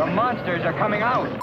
The monsters are coming out!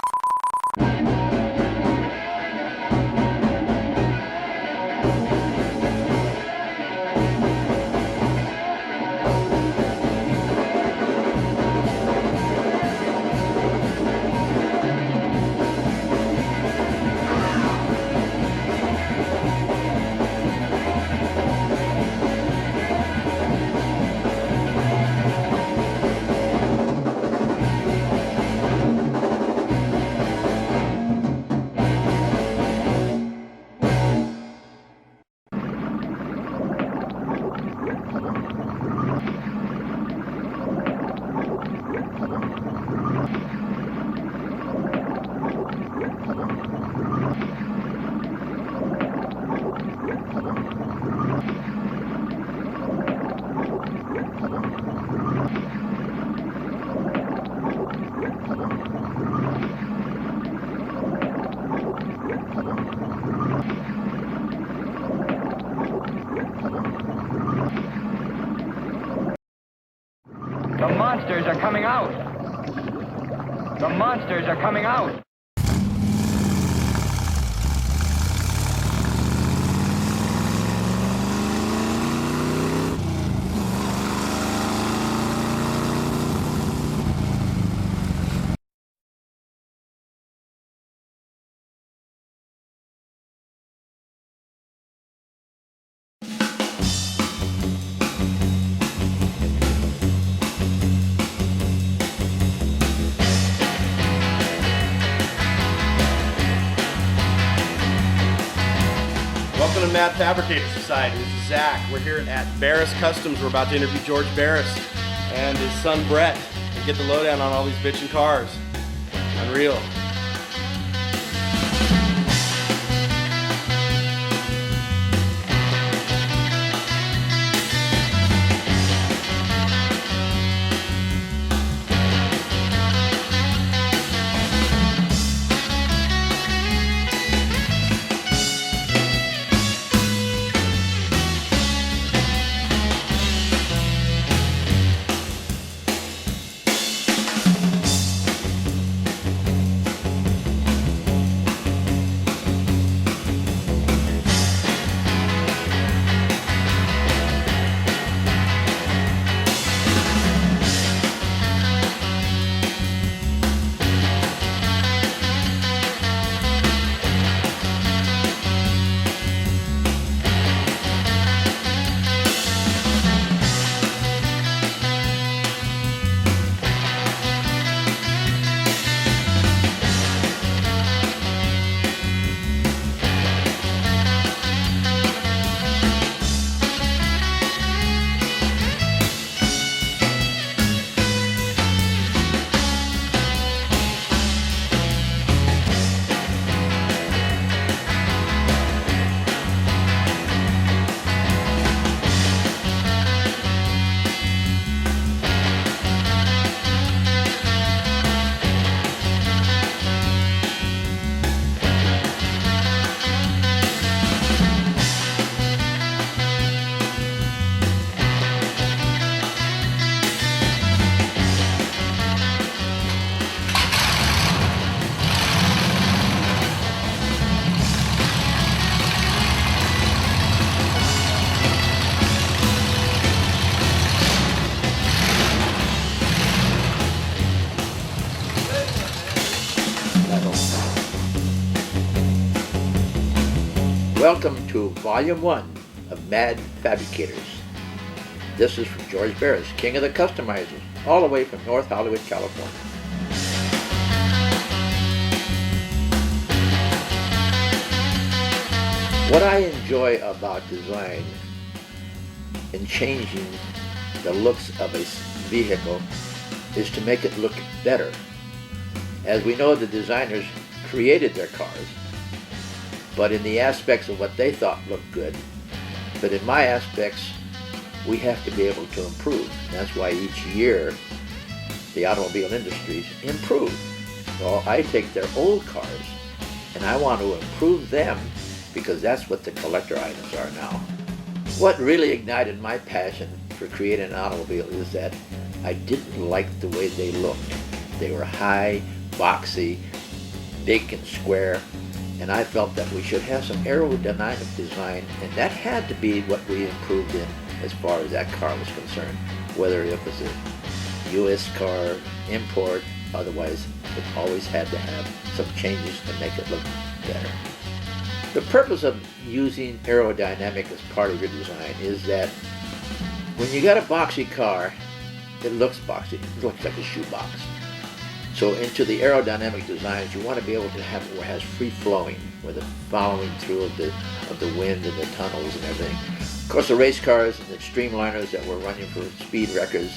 The monsters are coming out! The monsters are coming out! Welcome to Mad Fabricators Society. This is Zach. We're here at Barris Customs. We're about to interview George Barris and his son Brett and get the lowdown on all these bitchin' cars. Unreal. Welcome to Volume 1 of Mad Fabricators. This is from George Barris, king of the customizers, all the way from North Hollywood, California. What I enjoy about design and changing the looks of a vehicle is to make it look better. As we know, the designers created their cars, but in the aspects of what they thought looked good. But in my aspects, we have to be able to improve. That's why each year the automobile industries improve. So I take their old cars and I want to improve them because that's what the collector items are now. What really ignited my passion for creating an automobile is that I didn't like the way they looked. They were high, boxy, big and square, and I felt that we should have some aerodynamic design, and that had to be what we improved in as far as that car was concerned, whether it was a U.S. car, import, otherwise it always had to have some changes to make it look better. The purpose of using aerodynamic as part of your design is that when you got a boxy car, it looks boxy, it looks like a shoebox. So into the aerodynamic designs, you want to be able to have it where it has free flowing, where the following through of the wind and the tunnels and everything. Of course, the race cars and the streamliners that were running for speed records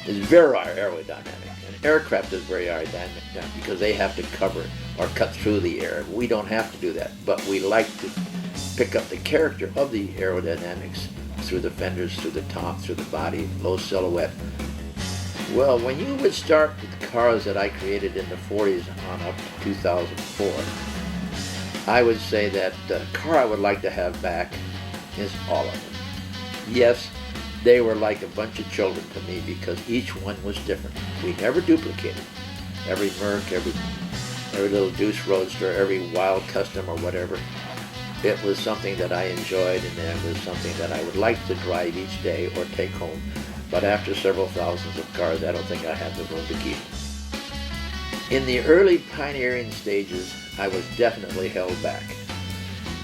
is very aerodynamic. And aircraft is very aerodynamic because they have to cover or cut through the air. We don't have to do that, but we like to pick up the character of the aerodynamics through the fenders, through the top, through the body, low silhouette. Well, when you would start with the cars that I created in the 40s on up to 2004, I would say that the car I would like to have back is all of them. Yes, they were like a bunch of children to me because each one was different. We never duplicated. Every Merc, every little Deuce Roadster, every Wild Custom or whatever, it was something that I enjoyed, and it was something that I would like to drive each day or take home. But after several thousands of cars, I don't think I have the room to keep them. In the early pioneering stages, I was definitely held back.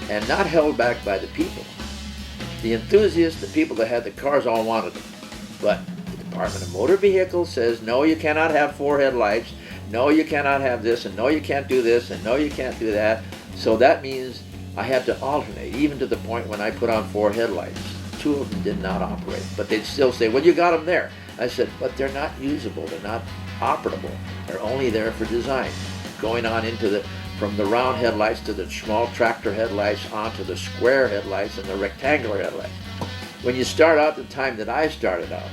And not held back by the people. The enthusiasts, the people that had the cars, all wanted them. But the Department of Motor Vehicles says, no, you cannot have 4 headlights, no, you cannot have this, and no, you can't do this, and no, you can't do that. So that means I had to alternate, even to the point when I put on 4 headlights. 2 of them did not operate, but they'd still say, well, you got them there. I said, but they're not usable, they're not operable. They're only there for design. Going on into from the round headlights to the small tractor headlights onto the square headlights and the rectangular headlights. When you start out the time that I started out,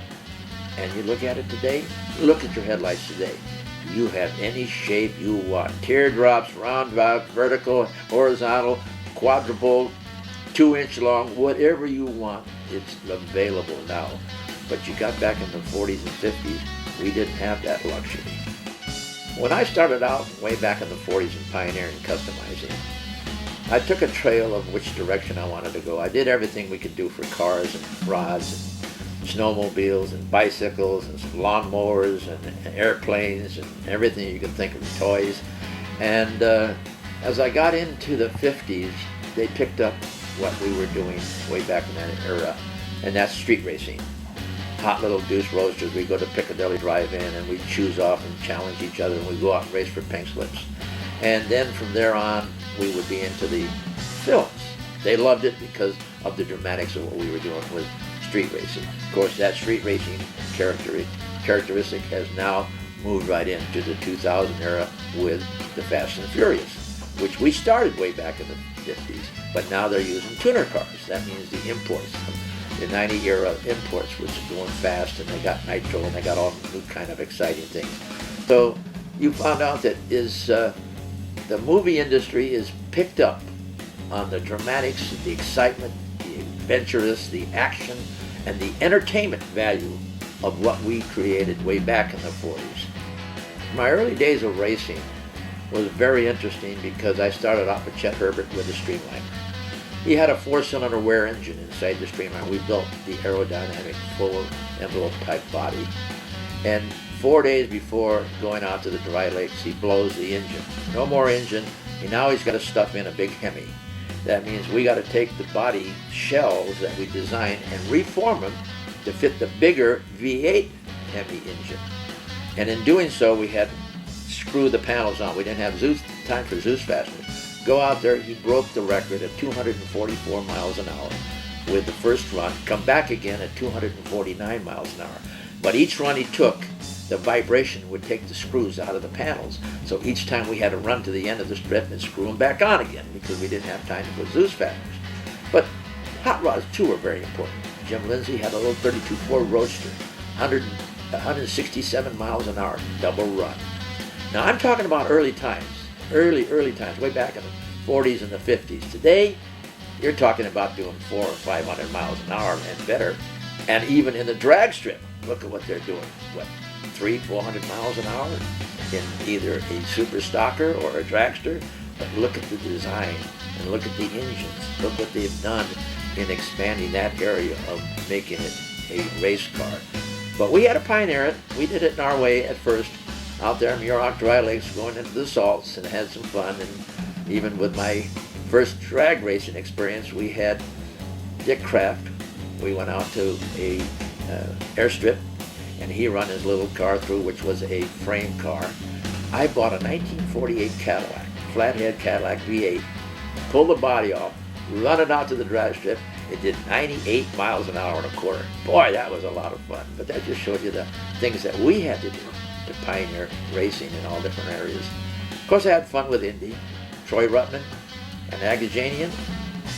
and you look at it today, look at your headlights today. You have any shape you want. Teardrops, roundabouts, vertical, horizontal, quadruple, 2-inch long, whatever you want, it's available now. But you got back in the 40s and 50s, we didn't have that luxury. When I started out way back in the 40s and pioneering customizing, I took a trail of which direction I wanted to go. I did everything we could do for cars and rods and snowmobiles and bicycles and lawnmowers and airplanes and everything you can think of, toys. And as I got into the 50s, they picked up what we were doing way back in that era, and that's street racing. Hot little Deuce Roadsters, we go to Piccadilly Drive-In and we choose off and challenge each other, and we go out and race for pink slips. And then from there on, we would be into the films. They loved it because of the dramatics of what we were doing with street racing. Of course, that street racing characteristic has now moved right into the 2000 era with the Fast and Furious, which we started way back in the 50s, but now they're using tuner cars. That means the imports, the 90 era imports, which are going fast, and they got nitro, and they got all new kind of exciting things. So you found out that the movie industry is picked up on the dramatics, the excitement, the adventurous, the action, and the entertainment value of what we created way back in the 40s. My early days of racing was very interesting because I started off with Chet Herbert with a Streamliner. He had a 4-cylinder wear engine inside the Streamliner. We built the aerodynamic full envelope type body. And 4 days before going out to the dry lakes, he blows the engine. No more engine, and now he's got to stuff in a big Hemi. That means we got to take the body shells that we designed and reform them to fit the bigger V8 Hemi engine. And in doing so, we had to screw the panels on. We didn't have time for Zeus fasteners. Go out there, he broke the record at 244 miles an hour with the first run, come back again at 249 miles an hour. But each run he took, the vibration would take the screws out of the panels. So each time we had to run to the end of the strip and screw them back on again because we didn't have time to put Zeus fasteners. But hot rods too were very important. Jim Lindsay had a little 32 Ford Roadster, 167 miles an hour, double run. Now I'm talking about early times, early times, way back in the 40s and the 50s. Today, you're talking about doing 400 or 500 miles an hour and better. And even in the drag strip, look at what they're doing. What, 300-400 miles an hour? in either a super stocker or a dragster, but look at the design and look at the engines. Look what they've done in expanding that area of making it a race car. But we had to pioneer it. We did it in our way at first, out there in Muroc Dry Lakes, going into the salts, and had some fun. And even with my first drag racing experience, we had Dick Kraft. We went out to a airstrip, and he run his little car through, which was a frame car. I bought a 1948 Cadillac, flathead Cadillac V8, pulled the body off, run it out to the drag strip. It did 98 miles an hour and a quarter. Boy, that was a lot of fun. But that just showed you the things that we had to do to pioneer racing in all different areas. Of course, I had fun with Indy. Troy Ruttman, an Agajanian,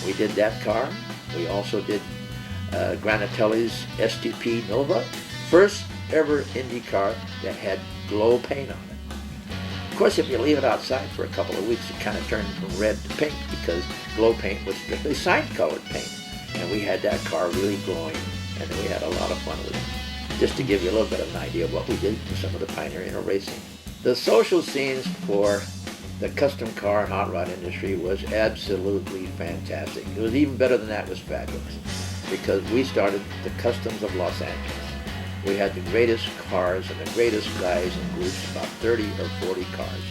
we did that car. We also did Granatelli's STP Nova, first ever Indy car that had glow paint on it. Of course, if you leave it outside for a couple of weeks, it kind of turned from red to pink because glow paint was strictly sign-colored paint. And we had that car really glowing, and we had a lot of fun with it. Just to give you a little bit of an idea of what we did for some of the pioneering of racing. The social scenes for the custom car and hot rod industry was absolutely fantastic. It was even better than that was fabulous, because we started the Customs of Los Angeles. We had the greatest cars and the greatest guys in groups, about 30 or 40 cars.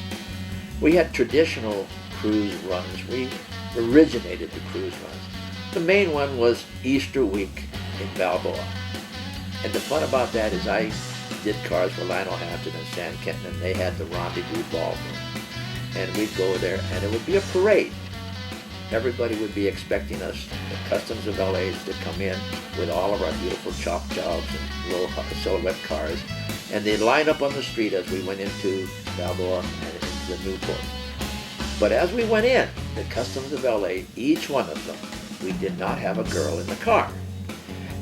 We had traditional cruise runs. We originated the cruise runs. The main one was Easter week in Balboa. And the fun about that is I did cars for Lionel Hampton and Stan Kenton, and they had the Rendezvous Ballroom. And we'd go there, and it would be a parade. Everybody would be expecting us, the Customs of LA, to come in with all of our beautiful chop jobs and low silhouette cars. And they'd line up on the street as we went into Balboa and into the Newport. But as we went in, the Customs of LA, each one of them, we did not have a girl in the car.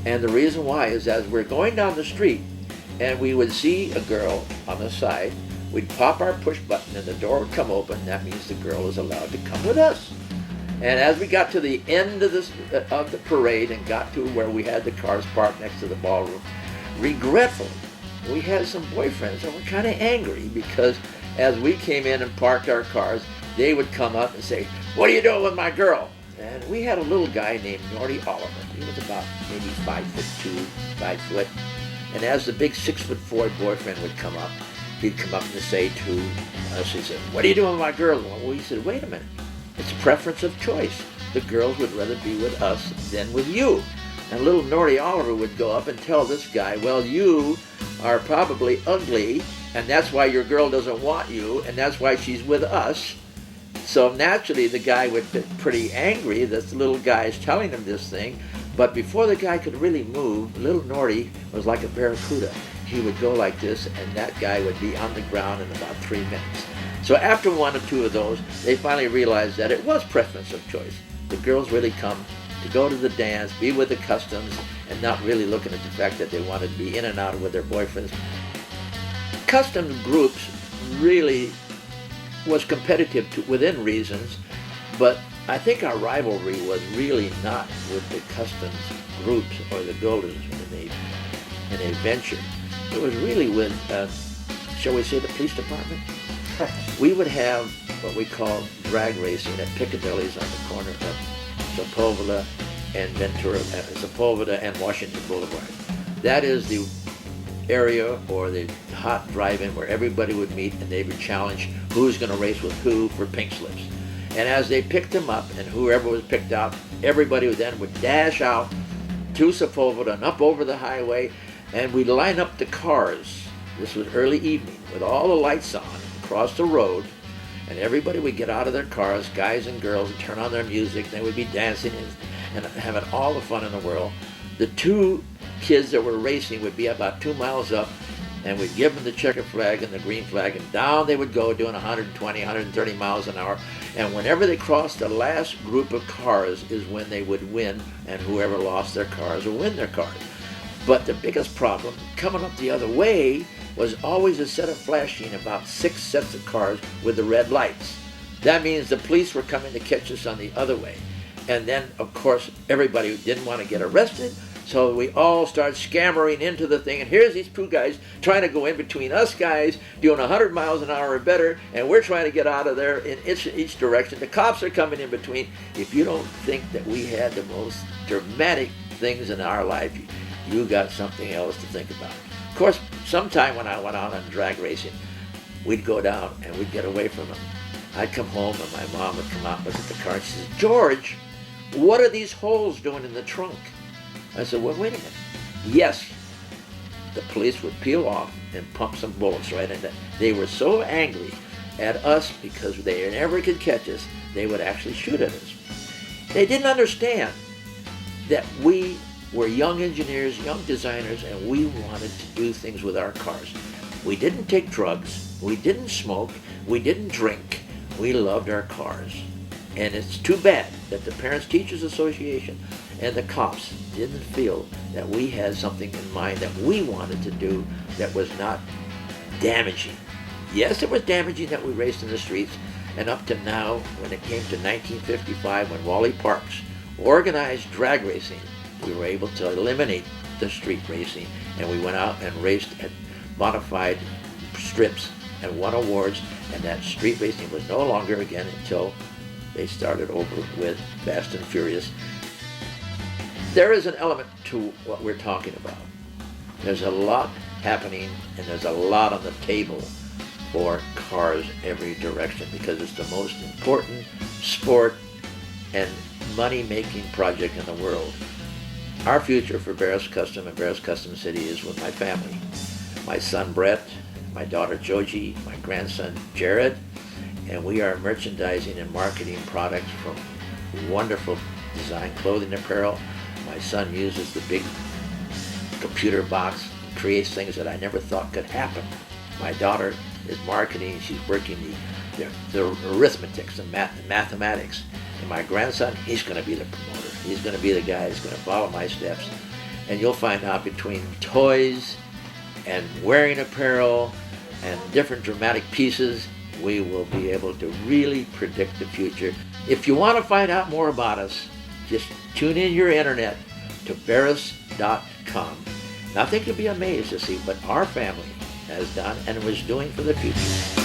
And the reason why is as we're going down the street and we would see a girl on the side, we'd pop our push button and the door would come open. That means the girl is allowed to come with us. And as we got to the end of the parade and got to where we had the cars parked next to the ballroom, regretfully, we had some boyfriends that were kind of angry because as we came in and parked our cars, they would come up and say, "What are you doing with my girl?" And we had a little guy named Norty Oliver. He was about maybe 5'2", 5 foot. And as the big 6'4" boyfriend would come up, he'd come up and say to us, he said, "What are you doing with my girl?" Well, we said, "Wait a minute. It's preference of choice. The girls would rather be with us than with you." And little Norty Oliver would go up and tell this guy, "Well, you are probably ugly, and that's why your girl doesn't want you, and that's why she's with us." So naturally, the guy would be pretty angry that the little guy is telling him this thing. But before the guy could really move, little Norty was like a barracuda. He would go like this, and that guy would be on the ground in about 3 minutes. So after one or two of those, they finally realized that it was preference of choice. The girls really come to go to the dance, be with the Customs, and not really looking at the fact that they wanted to be in and out with their boyfriends. Customs groups really was competitive within reasons, but I think our rivalry was really not with the Customs groups or the builders in a venture. It was really with, shall we say, the police department. We would have what we call drag racing at Piccadilly's on the corner of Sepulveda and Ventura, Sepulveda and Washington Boulevard. That is the area or the hot drive-in where everybody would meet and they would challenge who's going to race with who for pink slips. And as they picked them up and whoever was picked out, everybody then would dash out to Sepulveda and up over the highway, and we'd line up the cars. This was early evening with all the lights on across the road, and everybody would get out of their cars, guys and girls, and turn on their music. They would be dancing and having all the fun in the world. The two kids that were racing would be about 2 miles up, and we'd give them the checkered flag and the green flag, and down they would go doing 120, 130 miles an hour. And whenever they crossed the last group of cars is when they would win, and whoever lost their cars would win their cars. But the biggest problem coming up the other way was always a set of flashing about 6 sets of cars with the red lights. That means the police were coming to catch us on the other way. And then, of course, everybody didn't want to get arrested, So we all start scampering into the thing, and here's these two guys trying to go in between us guys doing 100 miles an hour or better, and we're trying to get out of there in each direction. The cops are coming in between. If you don't think that we had the most dramatic things in our life, you got something else to think about. Of course, sometime when I went out on drag racing, we'd go down and we'd get away from them. I'd come home and my mom would come out and look at the car and she says, "George, what are these holes doing in the trunk?" I said, "Well, wait a minute." Yes, the police would peel off and pump some bullets right into it. They were so angry at us because they never could catch us, they would actually shoot at us. They didn't understand that we were young engineers, young designers, and we wanted to do things with our cars. We didn't take drugs, we didn't smoke, we didn't drink. We loved our cars. And it's too bad that the Parents Teachers Association and the cops didn't feel that we had something in mind that we wanted to do that was not damaging. Yes, it was damaging that we raced in the streets, and up to now, when it came to 1955, when Wally Parks organized drag racing, we were able to eliminate the street racing, and we went out and raced at modified strips and won awards, and that street racing was no longer again until they started over with Fast and Furious. There is an element to what we're talking about. There's a lot happening, and there's a lot on the table for cars every direction because it's the most important sport and money-making project in the world. Our future for Barris Custom and Barris Custom City is with my family. My son Brett, my daughter Joji, my grandson Jared, and we are merchandising and marketing products from wonderful design clothing apparel. My son uses the big computer box and creates things that I never thought could happen. My daughter is marketing, she's working the arithmetics and mathematics. And my grandson, he's going to be the promoter. He's going to be the guy that's going to follow my steps. And you'll find out between toys and wearing apparel and different dramatic pieces, we will be able to really predict the future. If you want to find out more about us, just tune in your internet to Barris.com. And I think you'll be amazed to see what our family has done and was doing for the future.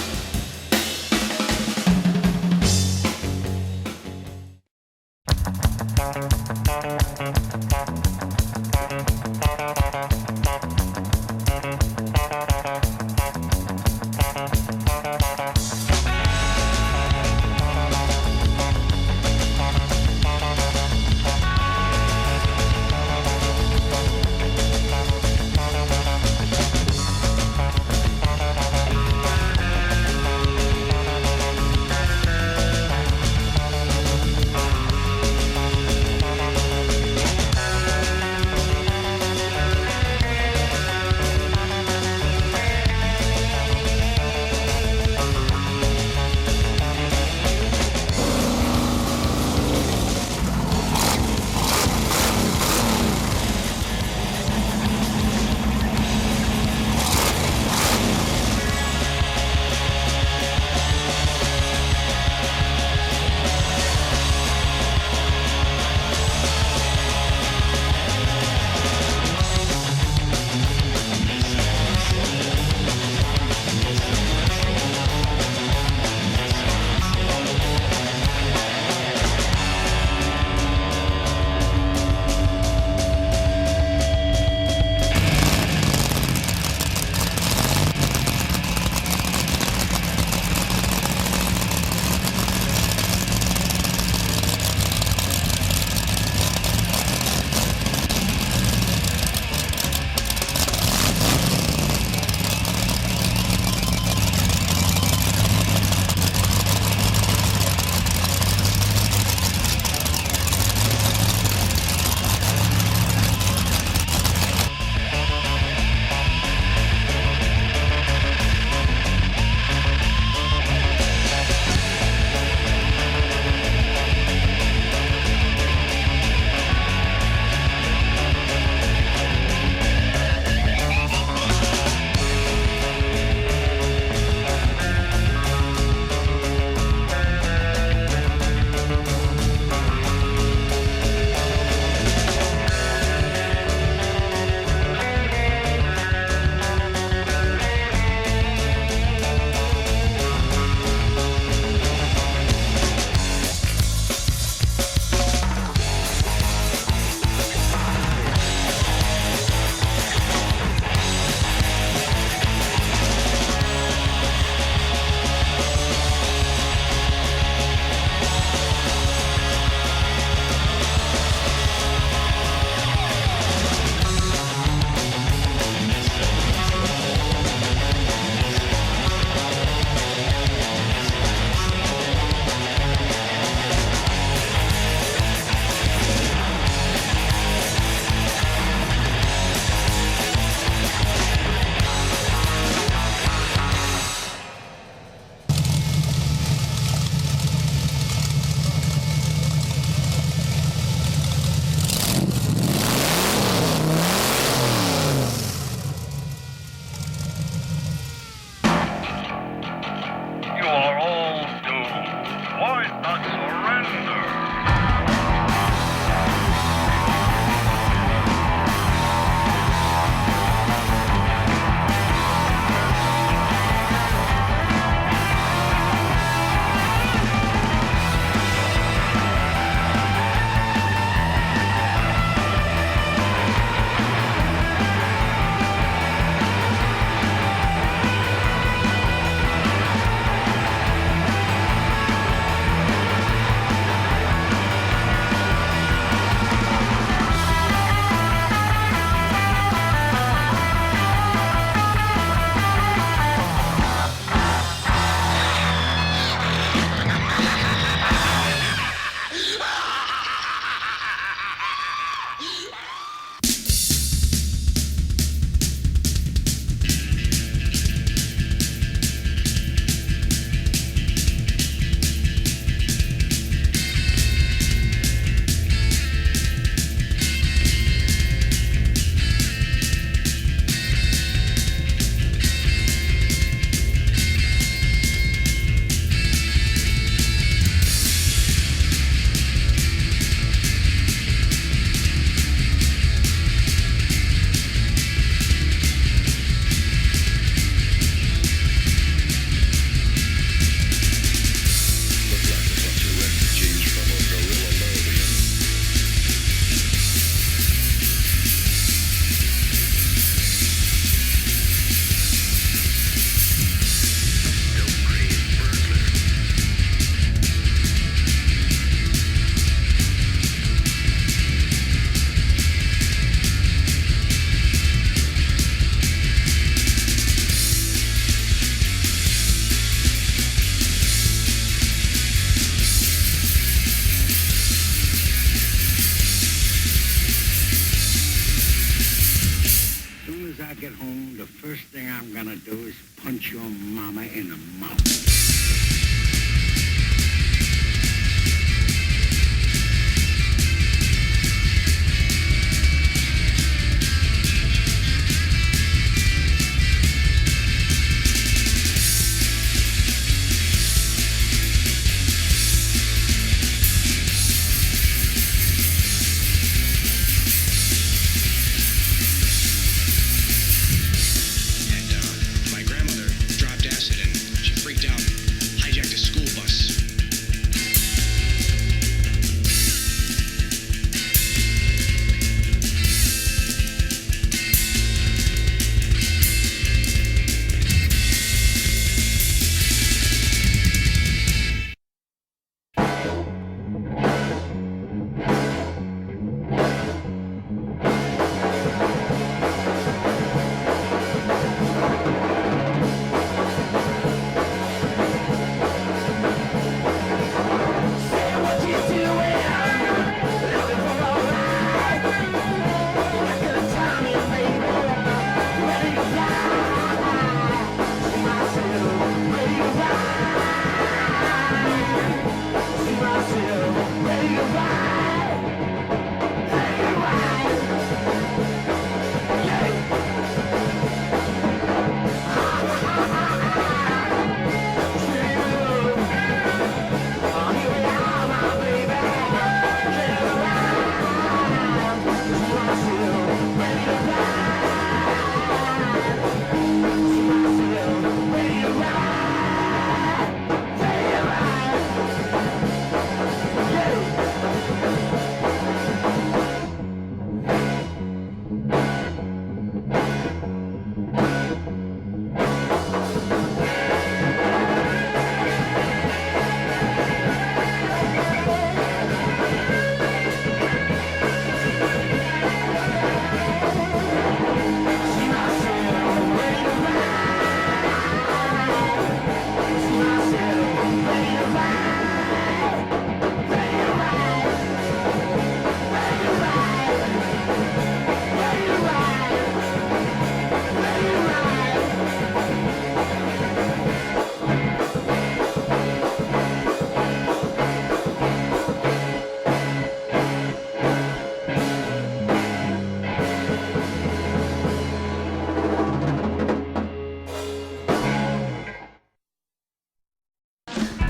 do is punch your mama in the mouth.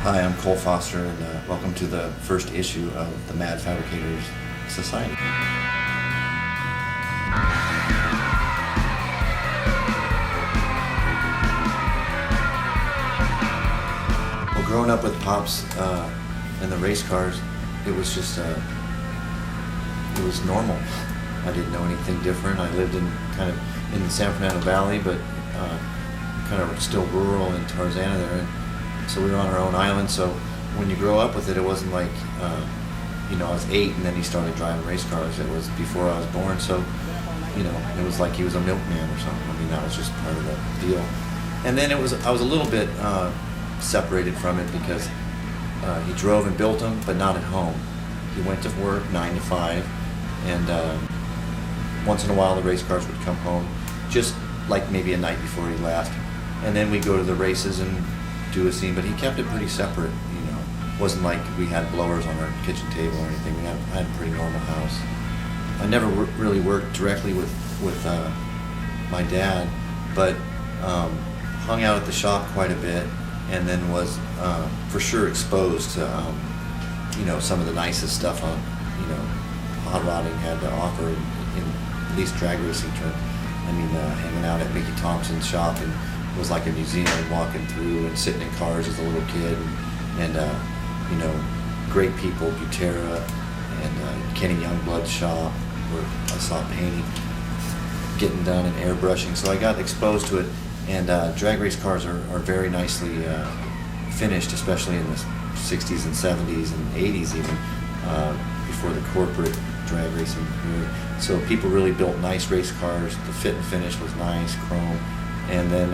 Hi, I'm Cole Foster, and welcome to the first issue of the Mad Fabricators Society. Well, growing up with Pops and the race cars, it was just, it was normal. I didn't know anything different. I lived in in the San Fernando Valley, but kind of still rural in Tarzana there. And so we were on our own island, so when you grow up with it, it wasn't like, I was 8 and then he started driving race cars. It was before I was born, so, it was like he was a milkman or something. I mean, that was just part of the deal. And then I was a little bit separated from it because he drove and built them, but not at home. He went to work 9 to 5, and once in a while the race cars would come home, just like maybe a night before he left. And then we'd go to the races and do a scene, but he kept it pretty separate, It wasn't like we had blowers on our kitchen table or anything. I had a pretty normal house. I never really worked directly with my dad, but hung out at the shop quite a bit, and then was for sure exposed to some of the nicest stuff on hot rodding had to offer in at least drag racing terms. I mean, hanging out at Mickey Thompson's shop, and it was like a museum, walking through and sitting in cars as a little kid, and great people, Butera and Kenny Youngblood's shop, where I saw painting getting done and airbrushing, so I got exposed to it. And drag race cars are very nicely finished, especially in the 60s and 70s and 80s even, before the corporate drag racing. So people really built nice race cars. The fit and finish was nice, chrome. And then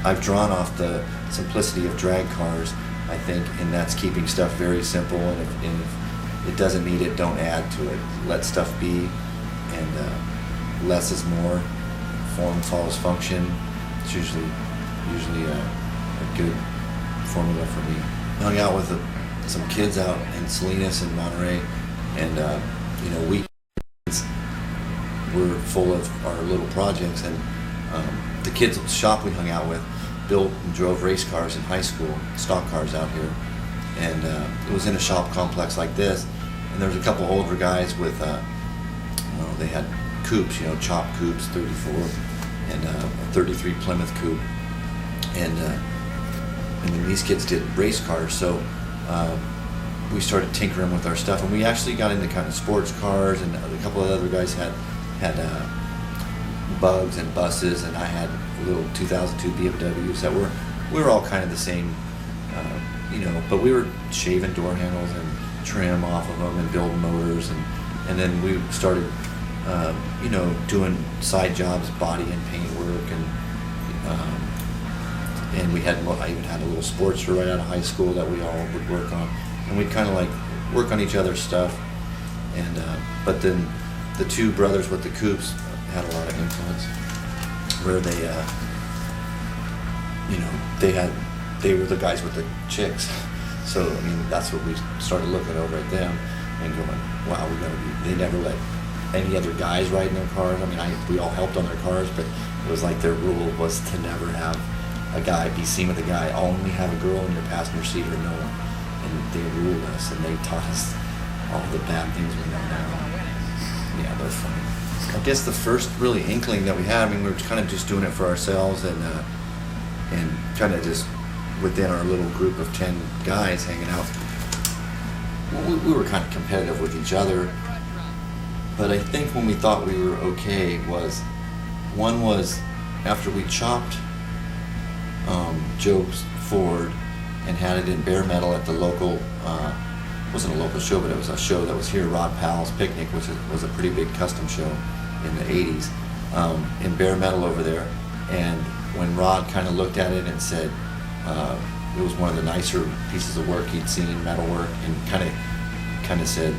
I've drawn off the simplicity of drag cars, I think, and that's keeping stuff very simple. And if it doesn't need it, don't add to it. Let stuff be, and less is more. Form follows function. It's usually a good formula for me. Hung out with some kids out in Salinas and Monterey, and weekends were full of our little projects. And the kids at the shop we hung out with built and drove race cars in high school, stock cars out here. And it was in a shop complex like this, and there was a couple older guys with, they had coupes, chopped coupes, 34, and a 33 Plymouth coupe. And then these kids did race cars, so we started tinkering with our stuff, and we actually got into kind of sports cars, and a couple of other guys had bugs and buses, and I had little 2002 BMWs that we were all kind of the same, but we were shaving door handles and trim off of them and building motors, and then we started, doing side jobs, body and paint work, and I even had a little Sportster right out of high school that we all would work on, and we'd kind of like work on each other's stuff. And but then the two brothers with the coupes had a lot of influence, where they were the guys with the chicks. So I mean, that's what we started looking over at them and going, wow, they never let any other guys ride in their cars. I mean, we all helped on their cars, but it was like their rule was to never have a guy be seen with a guy, only have a girl in your passenger seat or no one. And they ruled us, and they taught us all the bad things we know now. Yeah, they're funny. I guess the first really inkling that we had, I mean, we were kind of just doing it for ourselves, and kind of just within our little group of 10 guys hanging out. We were kind of competitive with each other, but I think when we thought we were okay was after we chopped Joe's Ford and had it in bare metal at the local, wasn't a local show, but it was a show that was here, Rod Powell's Picnic, which was a pretty big custom show in the 80s, in bare metal over there. And when Rod kind of looked at it and said, it was one of the nicer pieces of work he'd seen, metal work, and kind of said,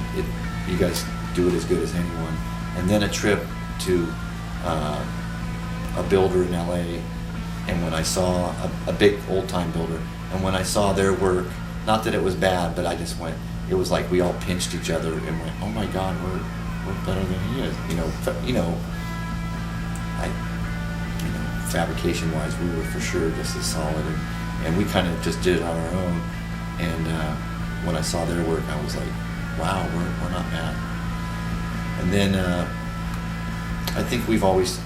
you guys do it as good as anyone. And then a trip to a builder in LA, and when I saw a big old-time builder, and when I saw their work, not that it was bad, but I just went, it was like we all pinched each other and went, oh my God, we're better than he is. Fabrication-wise, we were for sure just as solid, and we kind of just did it on our own. And when I saw their work, I was like, wow, we're not bad. And then I think we've always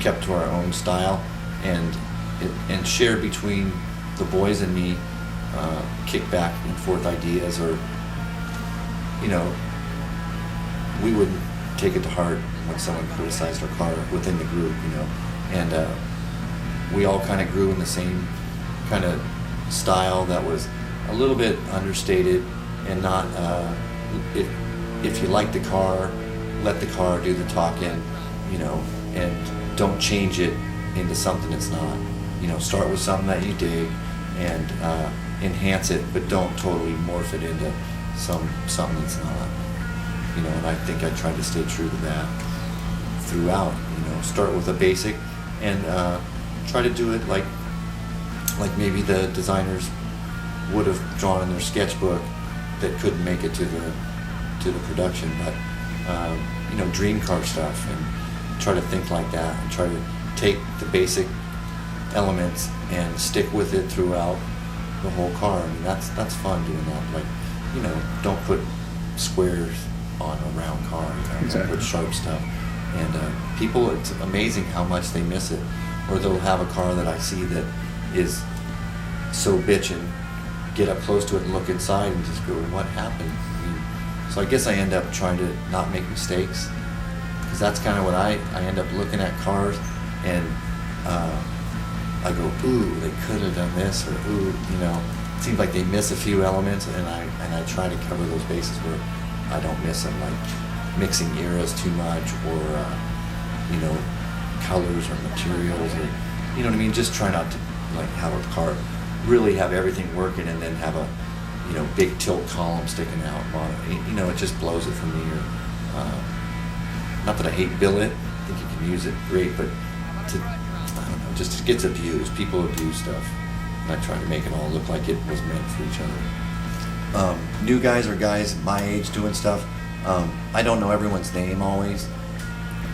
kept to our own style, and shared between the boys and me, kick back and forth ideas, or we wouldn't take it to heart when someone criticized our car within the group, and we all kind of grew in the same kind of style that was a little bit understated, and not if you like the car, let the car do the talking, and don't change it into something it's not. Start with something that you dig and enhance it, but don't totally morph it into something it's not. And I think I tried to stay true to that throughout. Start with a basic and try to do it like maybe the designers would have drawn in their sketchbook that couldn't make it to the production, but dream car stuff, and try to think like that, and try to take the basic elements and stick with it throughout the whole car. I mean, that's fun doing that. Don't put squares on a round car. Exactly. Don't put sharp stuff. And people, it's amazing how much they miss it. Or they'll have a car that I see that is so bitchin', get up close to it and look inside and just go, what happened? So I guess I end up trying to not make mistakes, because that's kind of what I end up looking at cars, and I go, ooh, they could have done this, or ooh, it seems like they miss a few elements, and I try to cover those bases where I don't miss them, like mixing eras too much, or colors or materials, or just try not to have a car really have everything working and then have a big tilt column sticking out on it. It just blows it for me. Or not that I hate billet, I think you can use it great, but to I don't know, just gets abused. People abuse stuff. And I try to make it all look like it was meant for each other. New guys or guys my age doing stuff. I don't know everyone's name always,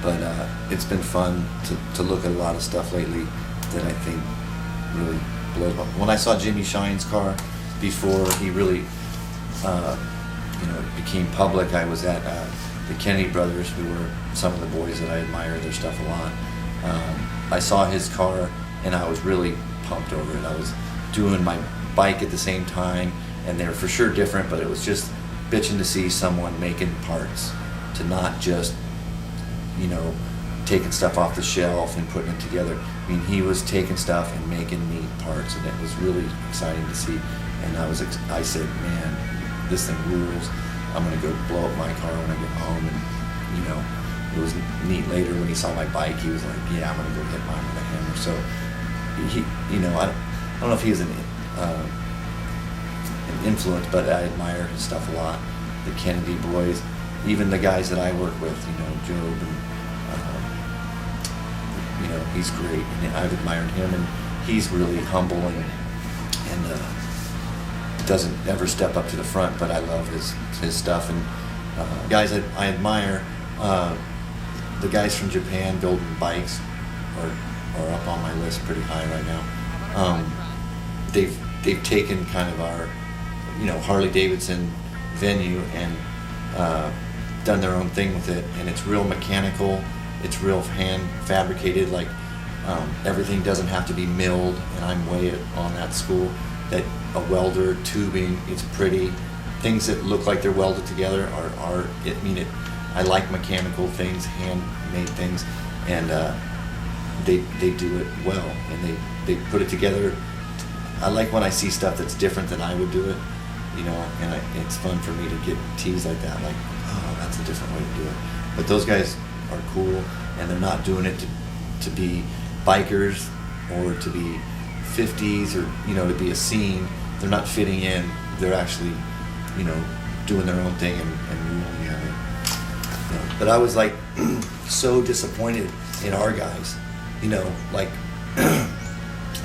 but it's been fun to look at a lot of stuff lately that I think really blows up. When I saw Jimmy Shine's car before he really became public, I was at the Kennedy brothers, who were some of the boys that I admire their stuff a lot. I saw his car and I was really pumped over it. I was doing my bike at the same time, and they were for sure different, but it was just bitching to see someone making parts, to not just, taking stuff off the shelf and putting it together. I mean, he was taking stuff and making neat parts, and it was really exciting to see. And I said, man, this thing rules. I'm gonna go blow up my car when I get home. And it was neat later when he saw my bike. He was like, yeah, I'm gonna go hit mine with a hammer. So I don't know if he was an influence, but I admire his stuff a lot. The Kennedy boys, even the guys that I work with, Job, and he's great, and I've admired him, and he's really humble and doesn't ever step up to the front, but I love his stuff. And guys that I admire, the guys from Japan building bikes are up on my list pretty high right now. They've taken kind of our Harley Davidson venue and done their own thing with it, and it's real mechanical, it's real hand fabricated, like everything doesn't have to be milled, and I'm way on that school, that a welder, tubing, it's pretty. Things that look like they're welded together are I like mechanical things, handmade things, and they do it well, and they put it together. I like when I see stuff that's different than I would do it, and it's fun for me to get teased like that, like, oh, that's a different way to do it. But those guys are cool, and they're not doing it to be bikers or to be 50s or, to be a scene. They're not fitting in. They're actually, doing their own thing and ruling it. But I was like so disappointed in our guys, like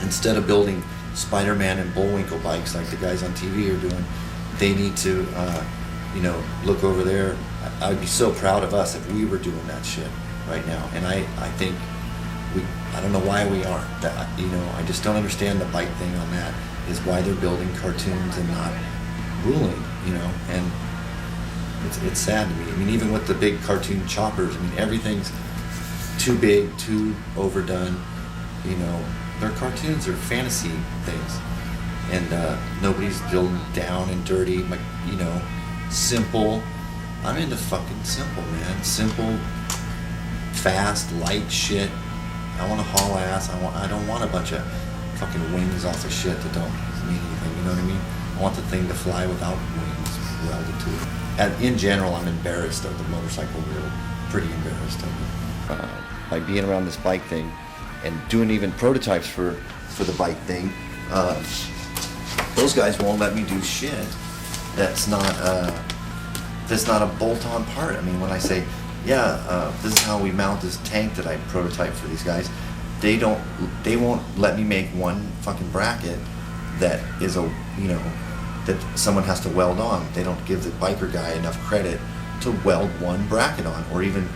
instead of building Spider-Man and Bullwinkle bikes like the guys on TV are doing, they need to, look over there. I'd be so proud of us if we were doing that shit right now. And I think I don't know why we aren't. I just don't understand the bike thing on that, is why they're building cartoons and not ruling, and it's sad to me. I mean, even with the big cartoon choppers, everything's too big, too overdone, Their cartoons are fantasy things, and nobody's building down and dirty, simple. I'm into fucking simple, man. Simple, fast, light shit. I want to haul ass. I don't want a bunch of fucking wings off of shit that don't mean anything. You know what I mean? I want the thing to fly without wings welded to it. And in general, I'm embarrassed of the motorcycle world. Pretty embarrassed of it. By being around this bike thing and doing even prototypes for the bike thing, those guys won't let me do shit that's not a bolt-on part. When I say, this is how we mount this tank that I prototyped for these guys, they won't let me make one fucking bracket that is that someone has to weld on. They don't give the biker guy enough credit to weld one bracket on, or even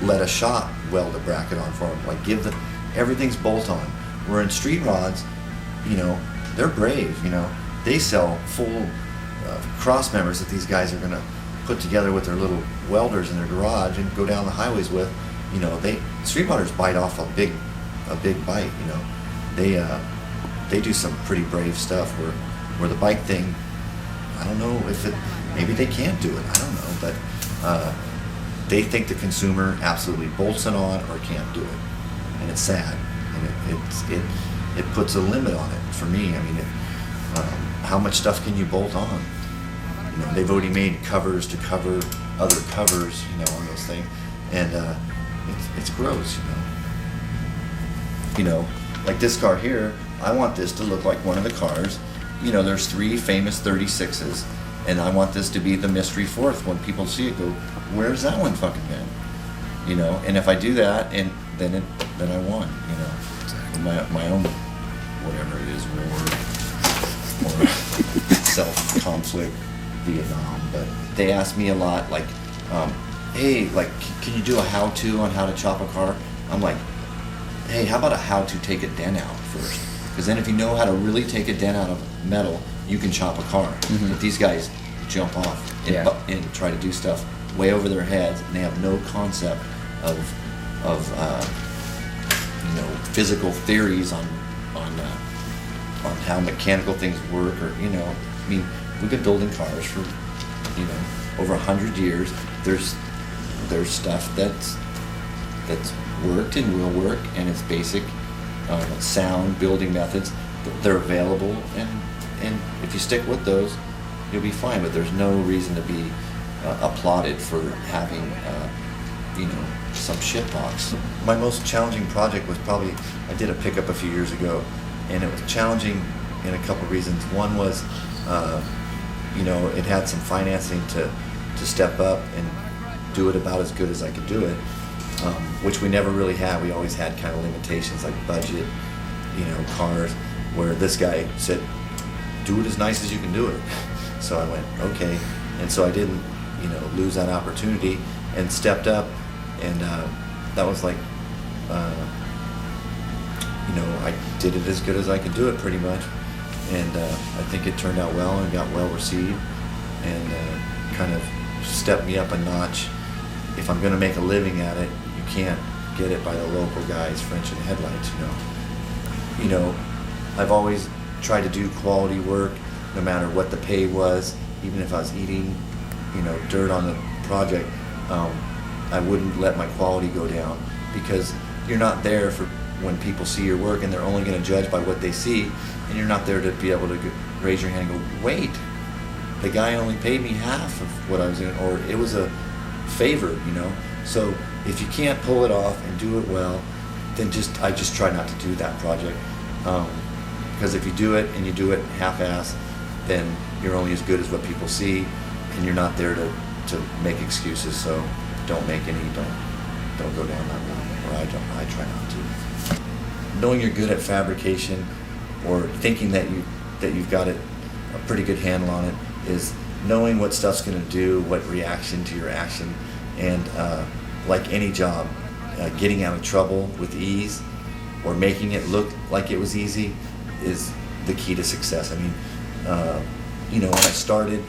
let a shop weld a bracket on for them. Like, everything's bolt on. Where in street rods, they're brave. They sell full cross members that these guys are gonna put together with their little welders in their garage and go down the highways with. Street rodders bite off a big bite. They do some pretty brave stuff. Where the bike thing, I don't know if maybe they can't do it. I don't know, but they think the consumer absolutely bolts it on or can't do it, and it's sad, and it puts a limit on it for me. How much stuff can you bolt on? They've already made covers to cover other covers, on those things, and it's gross, Like this car here, I want this to look like one of the cars. There's 3 famous 36s, and I want this to be the mystery fourth. When people see it, go, where's that one fucking been? And if I do that, and then that I want, you know. My own, whatever it is, war or self-conflict, Vietnam. But they ask me a lot, like, hey, like, can you do a how-to on how to chop a car? I'm like, hey, how about a how to take a dent out first? Because then if you know how to really take a dent out of metal, you can chop a car. But these guys jump off and try to do stuff way over their heads, and they have no concept of you know, physical theories on how mechanical things work, or, you know, I mean, we've been building cars for, you know, over 100 years. There's stuff that's worked and will work, and it's basic sound building methods. They're available, and if you stick with those, you'll be fine. But there's no reason to be applauded for having you know, some shit box. My most challenging project was probably, I did a pickup a few years ago, and it was challenging in a couple of reasons. One was, you know, it had some financing to step up and do it about as good as I could do it, which we never really had. We always had kind of limitations like budget, you know, cars, where this guy said, do it as nice as you can do it. So I went, okay. And so I didn't, you know, lose that opportunity and stepped up, and that was like, you know, I did it as good as I could do it pretty much. And I think it turned out well and got well received, and kind of stepped me up a notch. If I'm going to make a living at it, you can't get it by the local guys, French and headlights, you know. You know, I've always tried to do quality work, no matter what the pay was. Even if I was eating, you know, dirt on the project, I wouldn't let my quality go down, because you're not there for when people see your work, and they're only going to judge by what they see, and you're not there to be able to raise your hand and go, wait, the guy only paid me half of what I was doing, or it was a favor, you know. So if you can't pull it off and do it well, then I just try not to do that project, because if you do it and you do it half-ass, then you're only as good as what people see, and you're not there to make excuses. So don't make any, don't go down that road, or I try not to. Knowing you're good at fabrication, or thinking that you've got it a pretty good handle on it, is knowing what stuff's going to do, what reaction to your action, and like any job, getting out of trouble with ease, or making it look like it was easy, is the key to success. I mean, you know, when I started,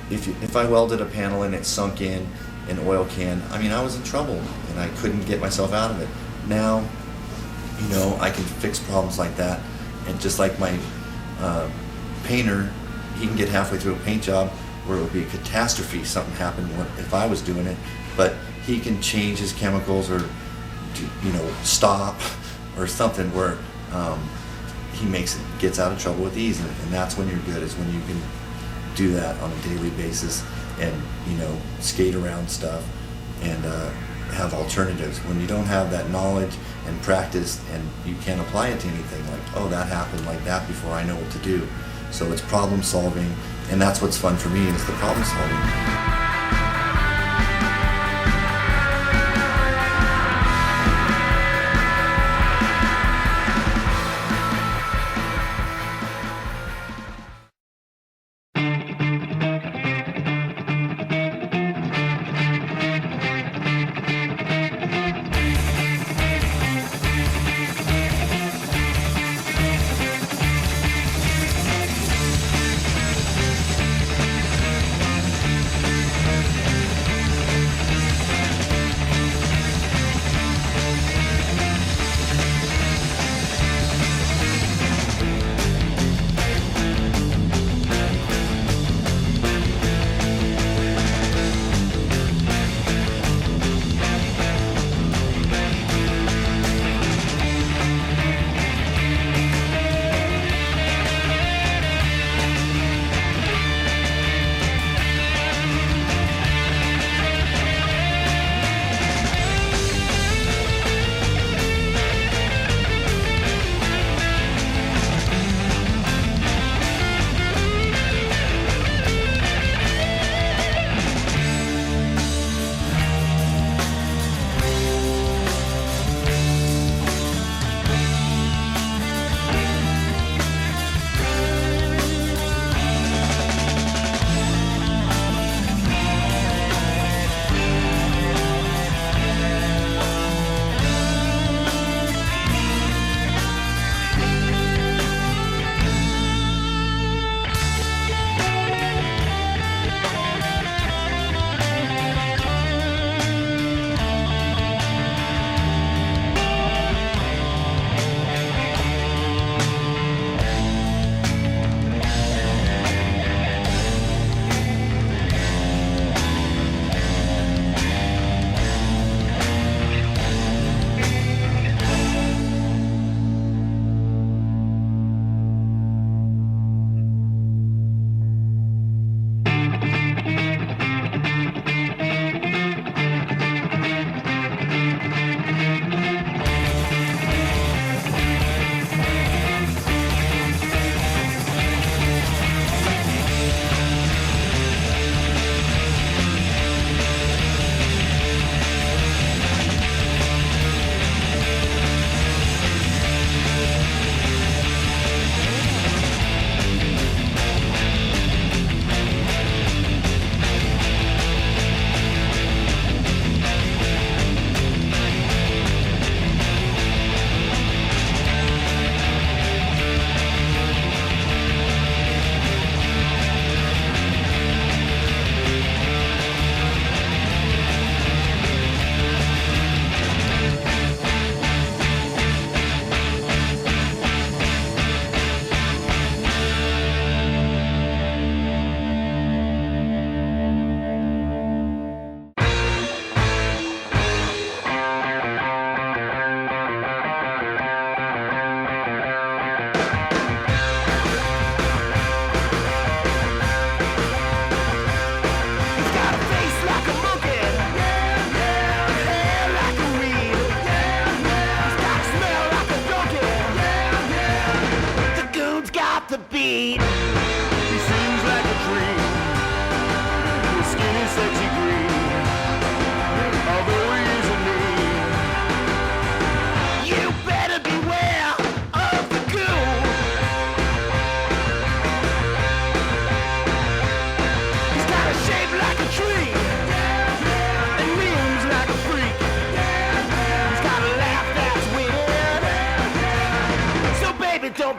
if I welded a panel and it sunk in an oil can, I mean, I was in trouble and I couldn't get myself out of it. Now, you know, I can fix problems like that, and just like my painter, he can get halfway through a paint job where it would be a catastrophe, something happened if I was doing it, but he can change his chemicals, or, you know, stop or something where he gets out of trouble with ease, and that's when you're good, is when you can do that on a daily basis, and, you know, skate around stuff and have alternatives. When you don't have that knowledge and practice, and you can't apply it to anything, like, oh, that happened like that before, I know what to do. So it's problem solving, and that's what's fun for me, is the problem solving.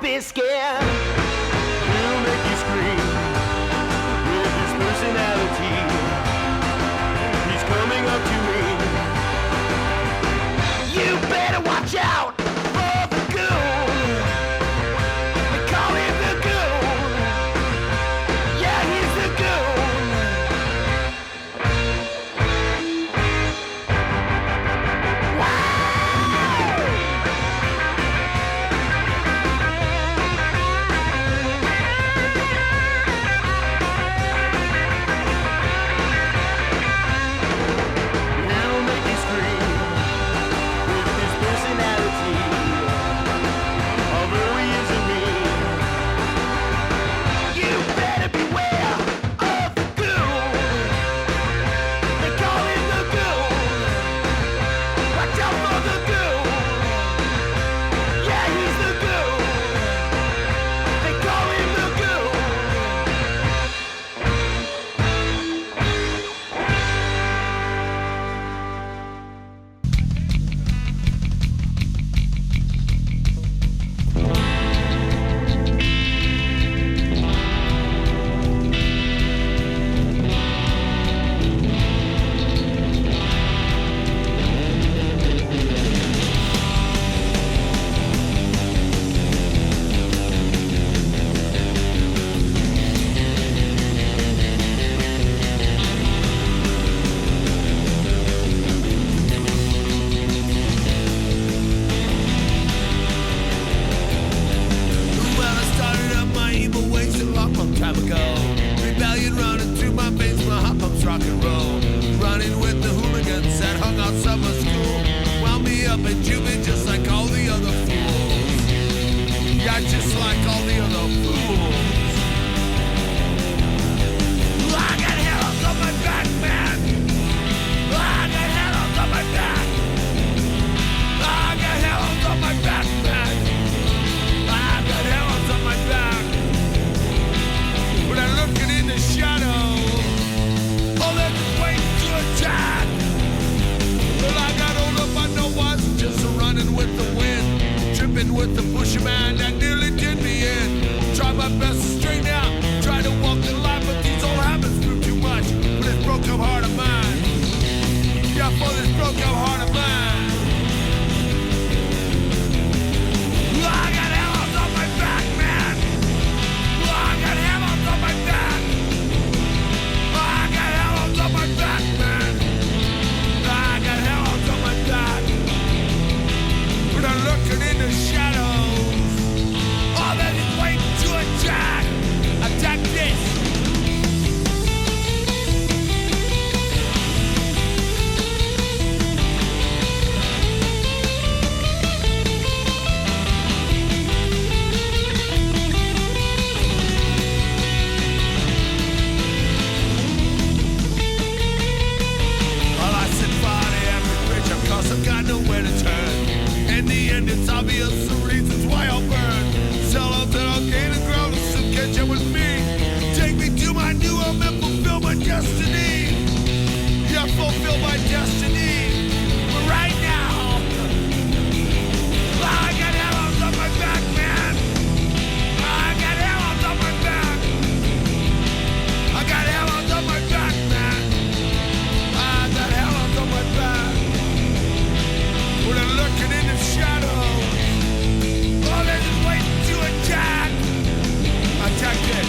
be scared. He'll make you scream with his personality. He's coming up to me. You better watch out for the goon. They call him the goon. Yeah, he's the goon. He'll make you scream with his personality. Although he isn't mean, you better beware of the goon. They call him the goon. Watch out for the goon. Yeah, he's the goon. They call him the goon. Well, I started up my evil ways a long time ago. Rebellion running through my veins, my hot pumps rock and roll. Running with the hooligans that hung out summer school. Wound me up in juvie just like all the other fools. Yeah, just like all the other fools. I got hell on my back, man. I got hell on my back. I got hell on my back, man. I got hell on my back. When I'm looking in the shadow, oh, they're just waiting to attack. Well, I got all up on no ones, just running with the wind, tripping with the pusherman that nearly did me in. Try my best to straighten out, try to walk the line, but these old habits prove too much for this broken heart of mine. Yeah, for this broken heart of mine. I got hammers on my back, man. I got hammers on my back. I got hammers on my back, man. I got hammers on my back. When I'm looking in the shadows, oh, they're just waiting to attack. Attack this. Well, I set fire to every bridge I've crossed, I've got nowhere to turn. In the end, it's obvious the reasons why I'll burn. Sell out that I'll gain and grow, so catch up with me. Take me to my new home and fulfill my destiny. Yeah, fulfill my destiny. But right now, I got hammers on my back, man. I got hammers on my back. I got hammers on my back, man. I got hammers on my back. When I'm looking in the shadows, oh, they're just waiting to attack. Attack this.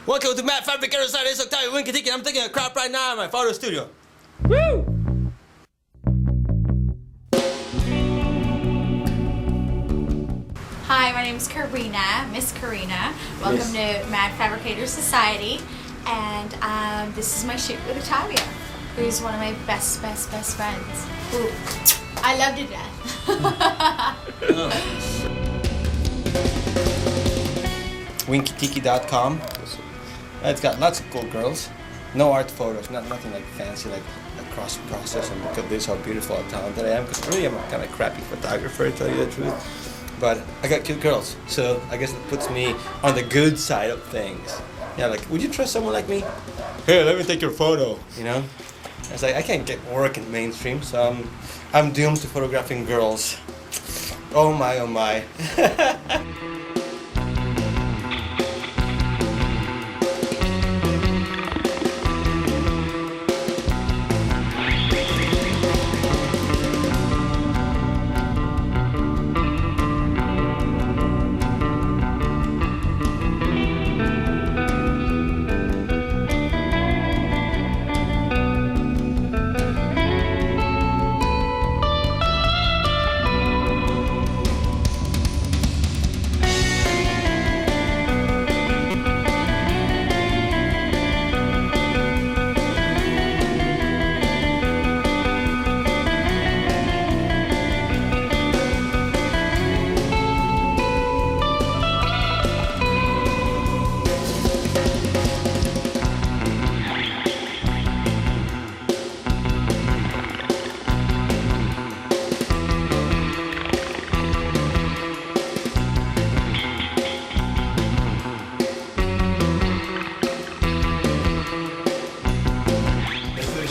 Welcome to Matt Fabricators Saturday, Octavio Winkatiki. I'm taking a crap right now in my photo studio. Woo! Hi, my name is Karina, Miss Karina. Welcome to Mad Fabricators Society. And this is my shoot with Octavio, who's one of my best friends. Who I love to death. Winkatiki.com. It's got lots of cool girls. No art photos, nothing like fancy, like a cross process and look at this, how beautiful and talented I am. Because really, I'm a kind of crappy photographer, to tell you the truth. But I got cute girls, so I guess it puts me on the good side of things. Yeah, like, would you trust someone like me? Hey, let me take your photo, you know? It's like, I can't get work in mainstream, so I'm doomed to photographing girls. Oh my, oh my.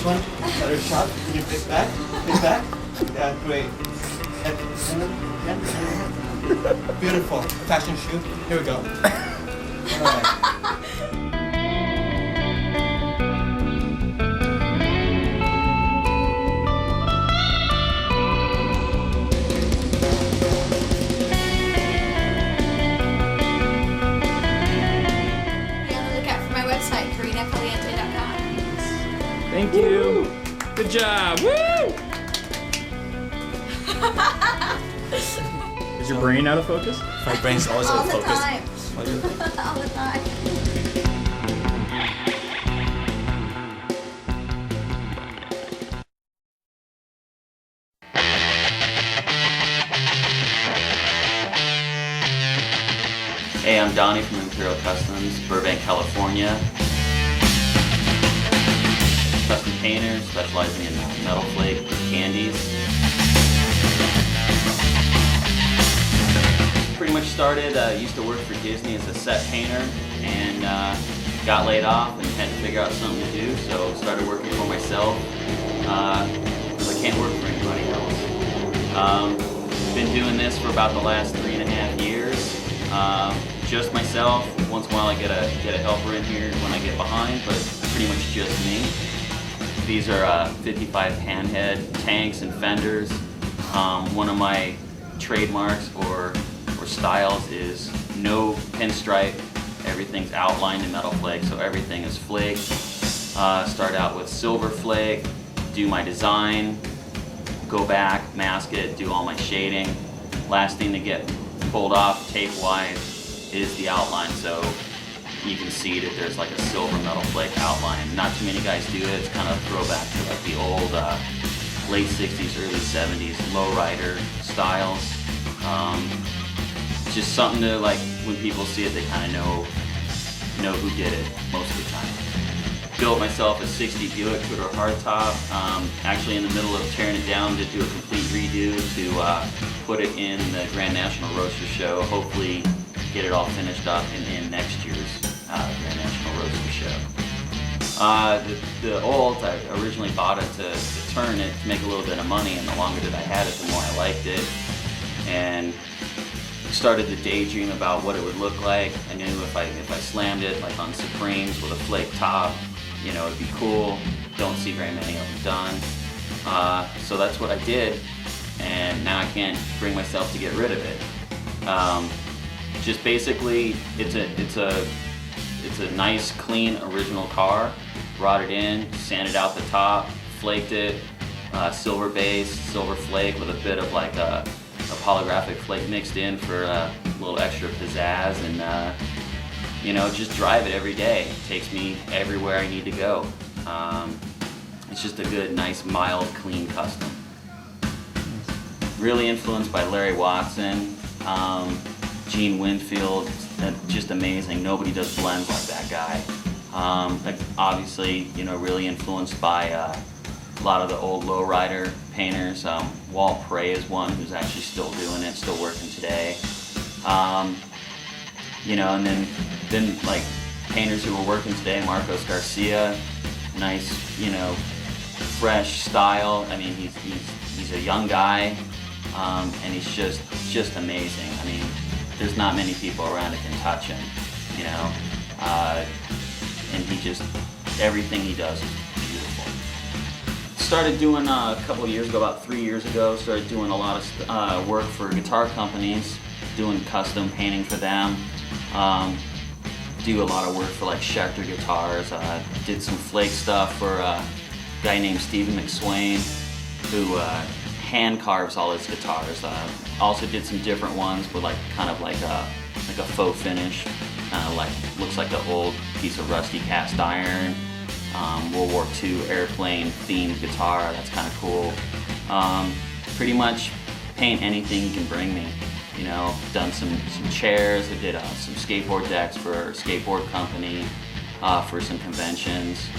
One, another shot. Can you face back? Face back? Yeah, great. And beautiful. Fashion shoot. Here we go. All right. Be on the lookout for my website, karinacaliente.com. Thank you. Good job. Woo! Is your brain out of focus? My brain's always All out of the focus. time. All the time. Hey, I'm Donnie from Imperial Customs, Burbank, California. Custom painter, specializing in metal flake candies. Pretty much started, used to work for Disney as a set painter and got laid off and had to figure out something to do, so started working for myself because I can't work for anybody else. Been doing this for about the last 3.5 years. Just myself. Once in a while I get a helper in here when I get behind, but pretty much just me. These are 55 handhead tanks and fenders. One of my trademarks or styles is no pinstripe. Everything's outlined in metal flake, so everything is flake. Start out with silver flake, do my design, go back, mask it, do all my shading. Last thing to get pulled off tape-wise is the outline, so you can see that there's like a silver metal flake outline. Not too many guys do it. It's kind of a throwback to like the old late 60s, early 70s lowrider styles. Just something to, like, when people see it, they kind of know who did it most of the time. Built myself a 60 Buick Twitter hardtop. Actually in the middle of tearing it down to do a complete redo to put it in the Grand National Roadster Show. Hopefully get it all finished up in next year's Grand National Roadster Show. The old, I originally bought it to turn it to make a little bit of money, and the longer that I had it, the more I liked it. And started to daydream about what it would look like. I knew if I slammed it like on Supremes with a flake top, you know, it'd be cool. Don't see very many of them done. So that's what I did, and now I can't bring myself to get rid of it. Just basically, it's it's a nice, clean, original car. Brought it in, sanded out the top, flaked it, silver base, silver flake with a bit of like a holographic flake mixed in for a little extra pizzazz, and you know, just drive it every day. It takes me everywhere I need to go. It's just a good, nice, mild, clean custom. Really influenced by Larry Watson, Gene Winfield, just amazing. Nobody does blends like that guy. Like obviously, you know, really influenced by a lot of the old lowrider painters. Walt Prey is one who's actually still doing it, still working today. You know, and then like painters who are working today, Marcos Garcia, nice, you know, fresh style. I mean, he's a young guy, and he's just amazing. I mean, there's not many people around that can touch him, you know. And he just, everything he does is beautiful. Started doing a couple of years ago, about 3 years ago, started doing a lot of work for guitar companies, doing custom painting for them. Do a lot of work for like Schecter guitars. Did some flake stuff for a guy named Stephen McSwain, who hand carves all his guitars. Also did some different ones with like kind of like a faux finish, kind of like looks like an old piece of rusty cast iron. World War II airplane themed guitar. That's kind of cool. Pretty much paint anything you can bring me. You know, done some chairs. I did some skateboard decks for a skateboard company, for some conventions.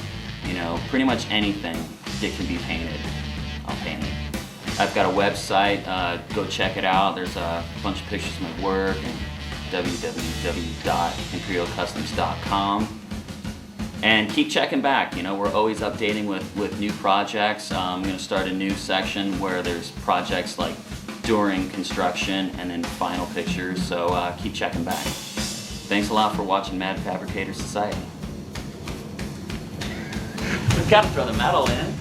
You know, pretty much anything that can be painted, I'll paint it. I've got a website. Go check it out. There's a bunch of pictures of my work and www.imperialcustoms.com. And keep checking back. You know, we're always updating with new projects. I'm going to start a new section where there's projects like during construction and then final pictures, so keep checking back. Thanks a lot for watching Mad Fabricators Society. We've got to throw the metal in.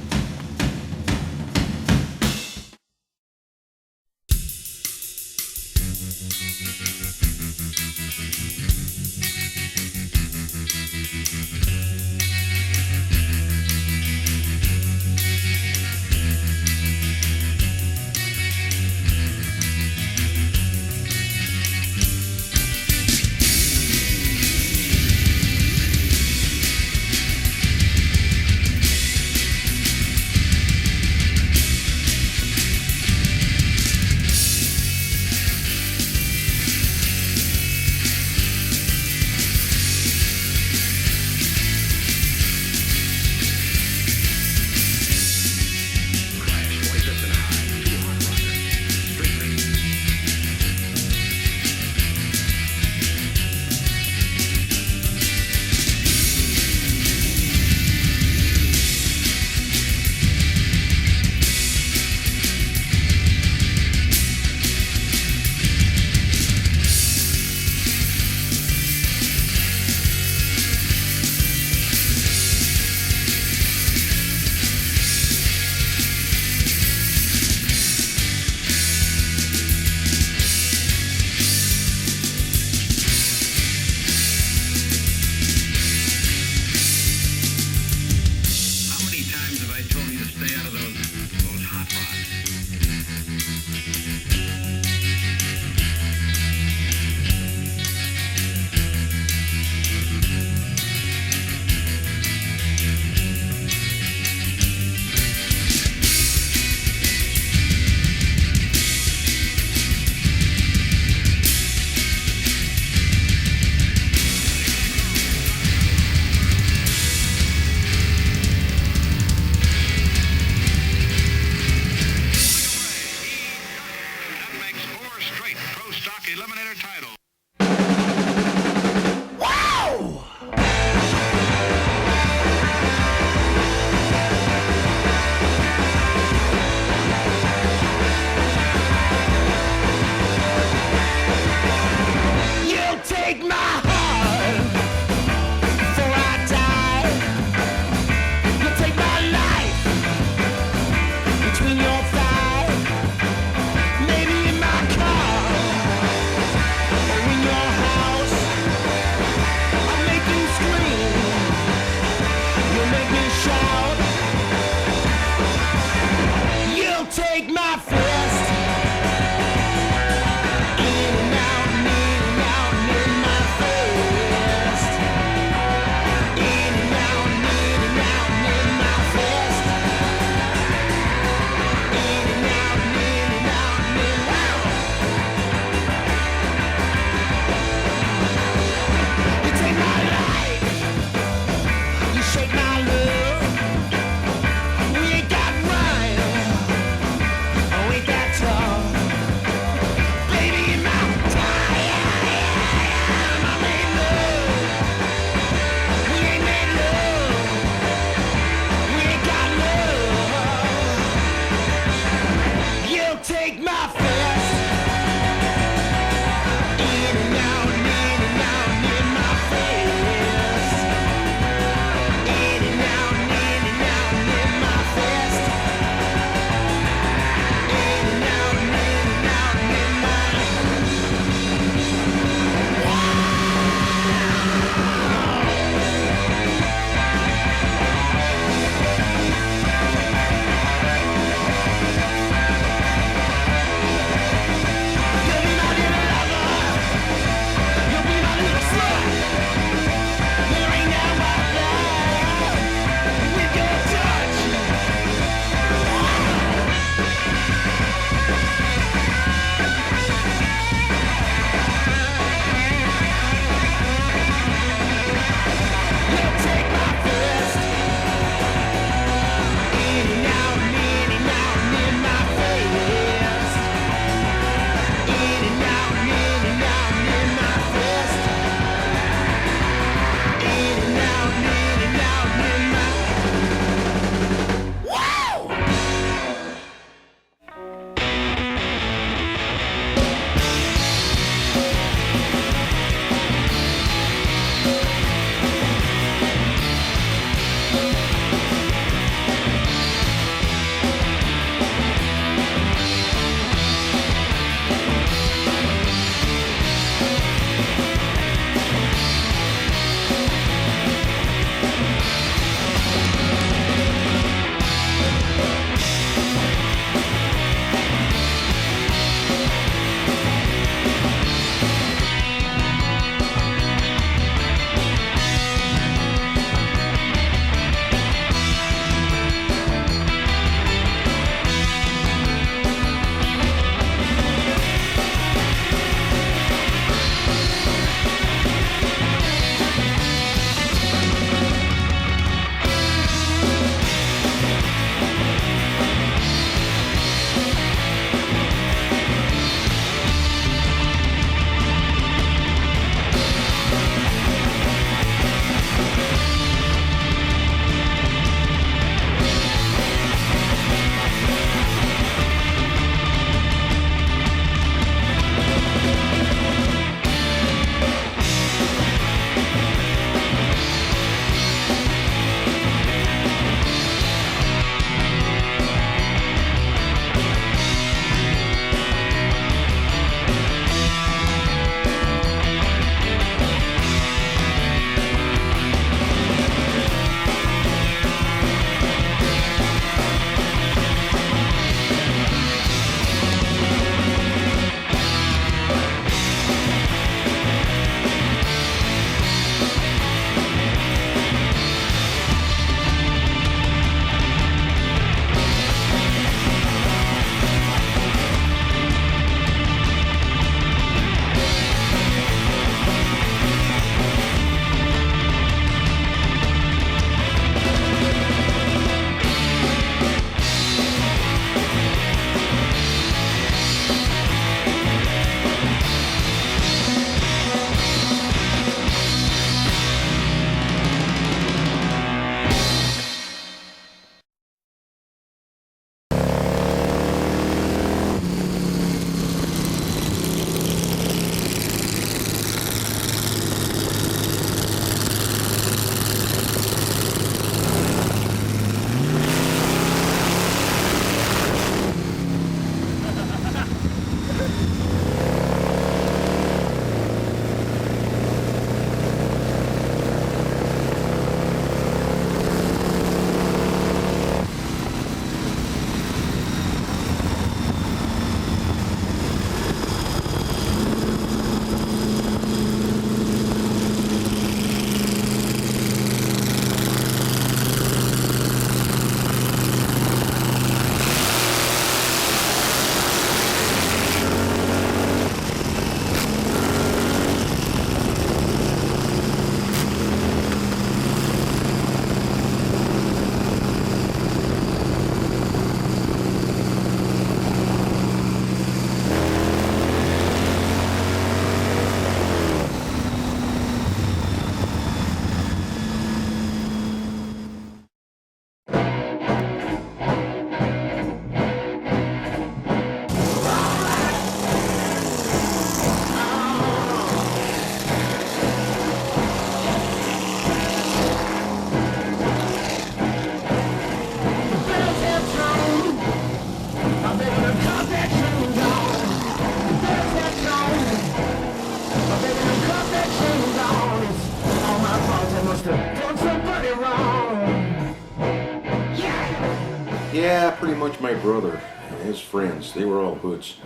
pretty much my brother and his friends. They were all hoods.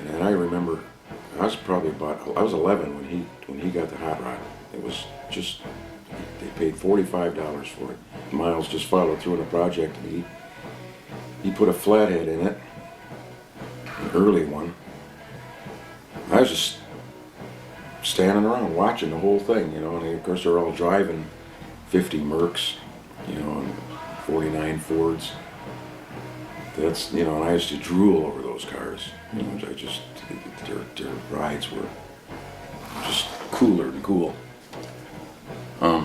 And then I remember, I was 11 when he got the hot rod. It was just, they paid $45 for it. Miles just followed through on a project, and he put a flathead in it, an early one. I was just standing around watching the whole thing, you know, and of course they're all driving 50 Mercs, you know, and 49 Fords. That's, you know, and I used to drool over those cars. You know, I just, their rides were just cooler than cool. The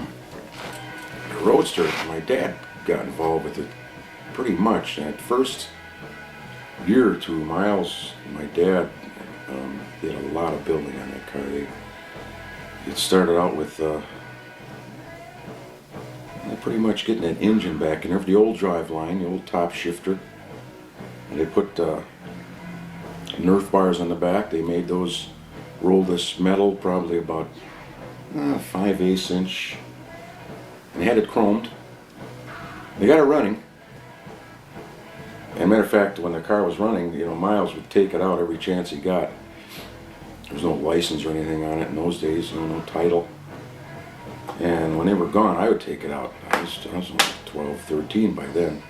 Roadster, my dad got involved with it pretty much. And at first year or two, Miles, my dad, did a lot of building on that car. It started out with pretty much getting that engine back in there, the old drive line, the old top shifter. And they put Nerf bars on the back. They made those, roll this metal, probably about 5/8 inch. And they had it chromed. They got it running. And matter of fact, when the car was running, you know, Miles would take it out every chance he got. There was no license or anything on it in those days, you know, no title. And when they were gone, I would take it out. I was only 12, 13 by then.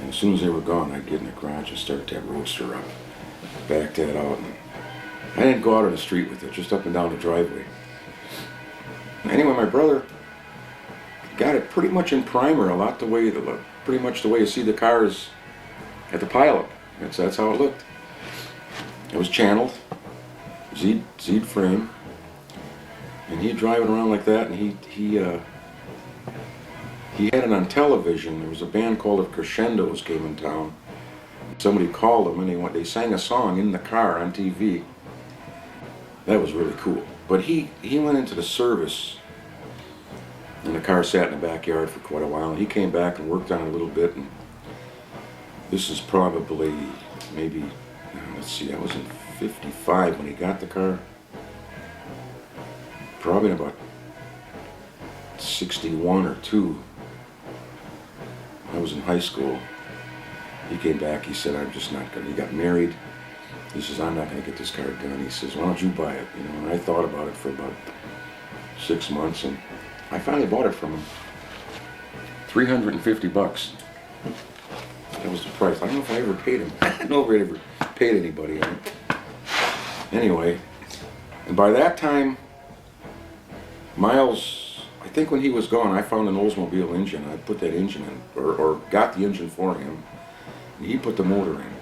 And as soon as they were gone, I'd get in the garage and start that Roadster up, back that out. And I didn't go out on the street with it, just up and down the driveway. Anyway, my brother got it pretty much in primer, a lot the way, pretty much the way you see the cars at the pileup. That's how it looked. It was channeled, Z'd frame, and he'd drive it around like that, and he had it on television. There was a band called the Crescendos came in town. Somebody called them, and they sang a song in the car on TV. That was really cool. But he went into the service, and the car sat in the backyard for quite a while, and he came back and worked on it a little bit, and this is probably maybe, let's see, I was in 55 when he got the car. Probably in about 61 or 2. I was in high school. He came back, he said, I'm just not gonna, he got married. He says, I'm not gonna get this car done. He says, why don't you buy it? You know, and I thought about it for about 6 months, and I finally bought it from him. $350. That was the price. I don't know if I ever paid him. I don't know if I ever paid anybody on it. Anyway, and by that time, Miles, I think when he was gone, I found an Oldsmobile engine. I put that engine in, or got the engine for him, and he put the motor in.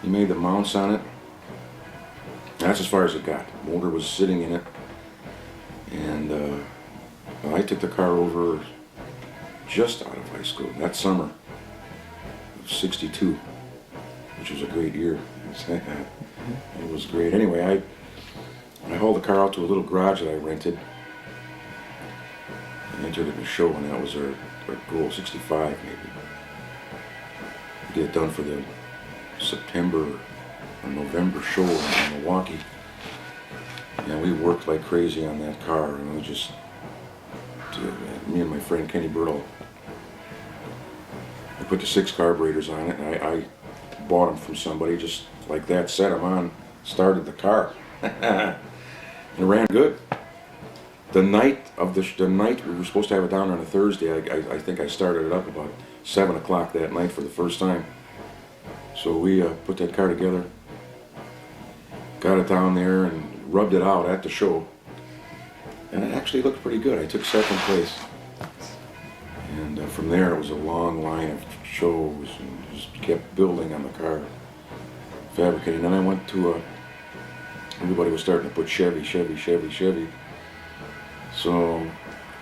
He made the mounts on it. That's as far as it got. The motor was sitting in it, and well, I took the car over just out of high school that summer of '62, which was a great year. It was great. Anyway, I hauled the car out to a little garage that I rented. I entered it in a show, and that was our goal, 65 maybe. We get it done for the September or November show in Milwaukee. And we worked like crazy on that car, and we just, me and my friend Kenny Burtle, I put the 6 carburetors on it, and I bought them from somebody just like that, set them on, started the car. It ran good. The night we were supposed to have it down on a Thursday, I think I started it up about 7 o'clock that night for the first time. So we put that car together, got it down there, and rubbed it out at the show. And it actually looked pretty good. I took 2nd place. And from there, it was a long line of shows, and just kept building on the car, fabricating. Then I went to everybody was starting to put Chevy. So I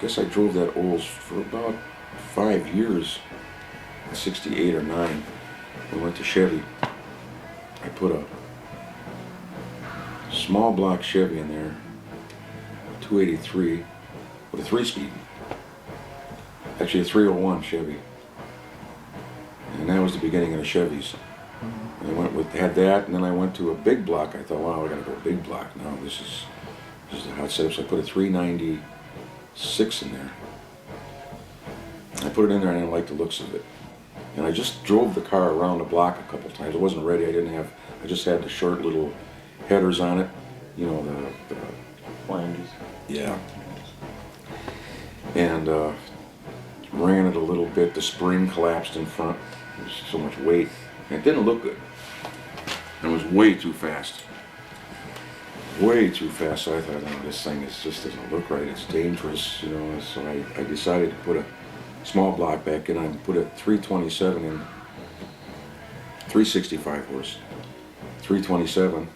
guess I drove that Olds for about 5 years, 68 or 9. I went to Chevy. I put a small block Chevy in there, 283, with a 3-speed. Actually a 301 Chevy. And that was the beginning of the Chevys. I had that, and then I went to a big block. I thought, wow, I gotta go big block now. This is a hot setup. So I put a 396 in there. I put it in there and I didn't like the looks of it. And I just drove the car around the block a couple times. It wasn't ready. I just had the short little headers on it. You know, the Flanges. yeah. And ran it a little bit. The spring collapsed in front. There was so much weight. And it didn't look good. It was way too fast. Way too fast. So I thought, oh, this thing just doesn't look right. It's dangerous, you know. So I decided to put a small block back in. I put a 327 in, 365 horse, 327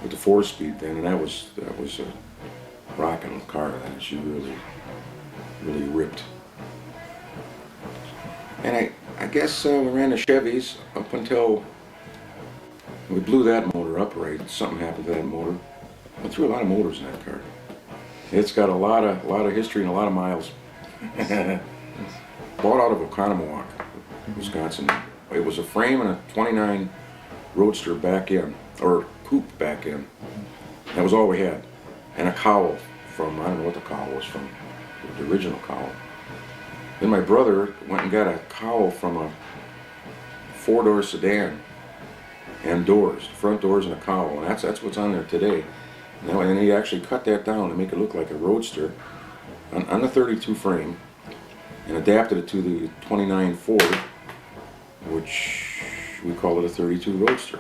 with the 4-speed then, and that was a rocking car. That she really ripped. And I guess we ran the Chevys up until we blew that motor up, right? Something happened to that motor. I threw a lot of motors in that car. It's got a lot of history and a lot of miles. Bought out of Oconomowoc, Wisconsin. It was a frame and a 29 Roadster back end, or coupe back end. That was all we had. And a cowl from, I don't know what the cowl was from, the original cowl. Then my brother went and got a cowl from a 4-door sedan and doors, front doors and a cowl, and that's what's on there today. And he actually cut that down to make it look like a Roadster on the 32 frame and adapted it to the 29 Ford, which we call it a 32 Roadster.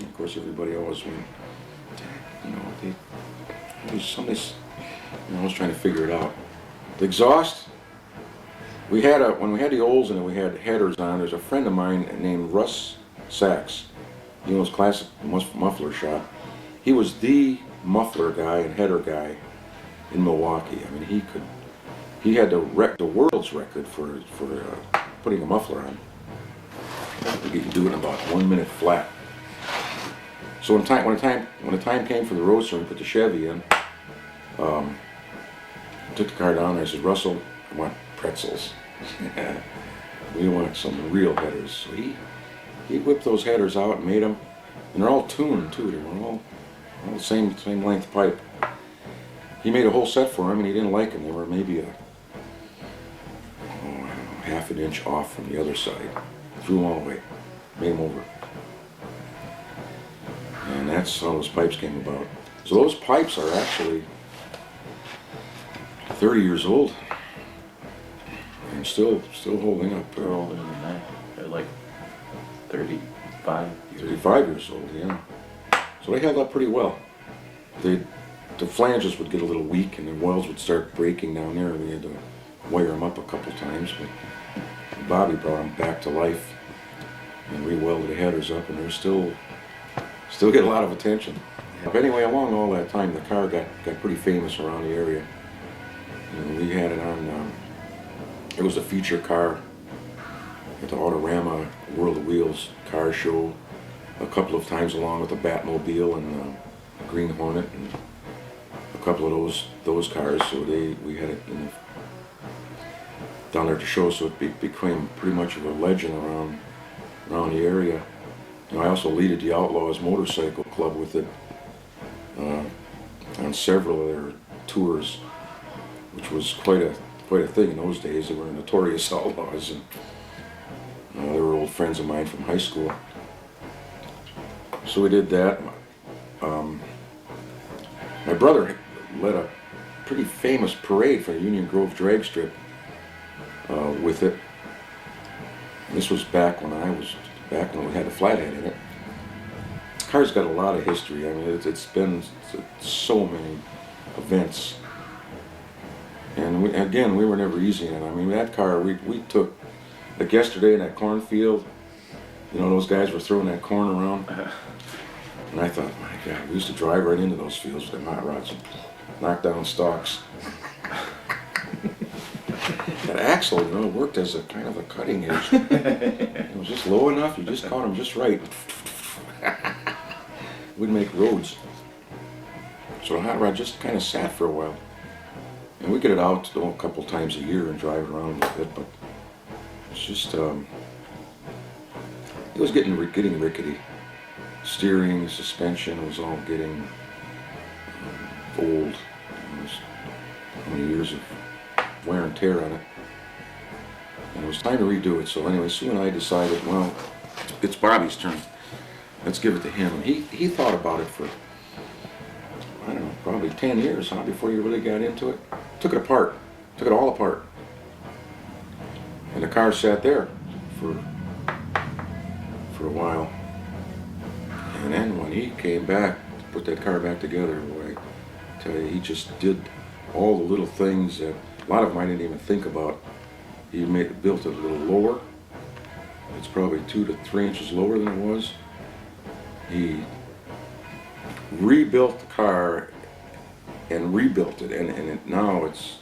Of course, everybody always went, you know, somebody's, you know, I was trying to figure it out. The exhaust, when we had the Olds and we had headers on, there's a friend of mine named Russ Sachs. You know, his classic muffler shop. He was the muffler guy and header guy in Milwaukee. I mean, he had the world's record for putting a muffler on. You can do it in about 1 minute flat. So when the time came for the Roadster and put the Chevy in, I took the car down and I said, Russell, I want pretzels. We want some real headers. So he whipped those headers out and made them, and they're all tuned too. They were all the same length pipe. He made a whole set for them, and he didn't like them. They were maybe I don't know, half an inch off from the other side. Threw them all away, made them over, and that's how those pipes came about. So those pipes are actually 30 years old and still holding up. They're older than that. They're like 35 years old, yeah. So they held up pretty well. The flanges would get a little weak and the oils would start breaking down there. We had to wire them up a couple times, but Bobby brought them back to life and re-welded the headers up, and they're still get a lot of attention. But anyway, along all that time, the car got pretty famous around the area. You know, we had it on, it was a feature car at the Autorama World of Wheels car show a couple of times, along with the Batmobile and the Green Hornet and a couple of those cars. So we had it down there to show, so it became pretty much of a legend around the area. And I also leaded the Outlaws Motorcycle Club with it on several of their tours, which was quite a thing in those days. They were notorious outlaws, and they were old friends of mine from high school. So we did that. My brother led a pretty famous parade for the Union Grove drag strip with it. This was back when we had a flathead in it. The car's got a lot of history. I mean, it's been so many events. And we were never easy in it. I mean, that car, we took, like yesterday in that cornfield, you know, those guys were throwing that corn around. And I thought, my God, we used to drive right into those fields with them hot rods and knock down stalks. That axle, you know, worked as a kind of a cutting edge. It was just low enough, you just caught them just right. We'd make roads. So the hot rod just kind of sat for a while. And we get it out a couple times a year and drive around with it, but it's just, it was getting rickety. Steering, suspension was all getting old. It was how many years of wear and tear on it. And it was time to redo it. So anyway, Sue and I decided, well, it's Bobby's turn. Let's give it to him. And he thought about it for, I don't know, probably 10 years, huh, before you really got into it. Took it apart. Took it all apart. And the car sat there for a while. And then when he came back to put that car back together, boy, I tell you, he just did all the little things that a lot of them I didn't even think about. He built it a little lower. It's probably 2 to 3 inches lower than it was. He rebuilt the car and rebuilt it, and now it's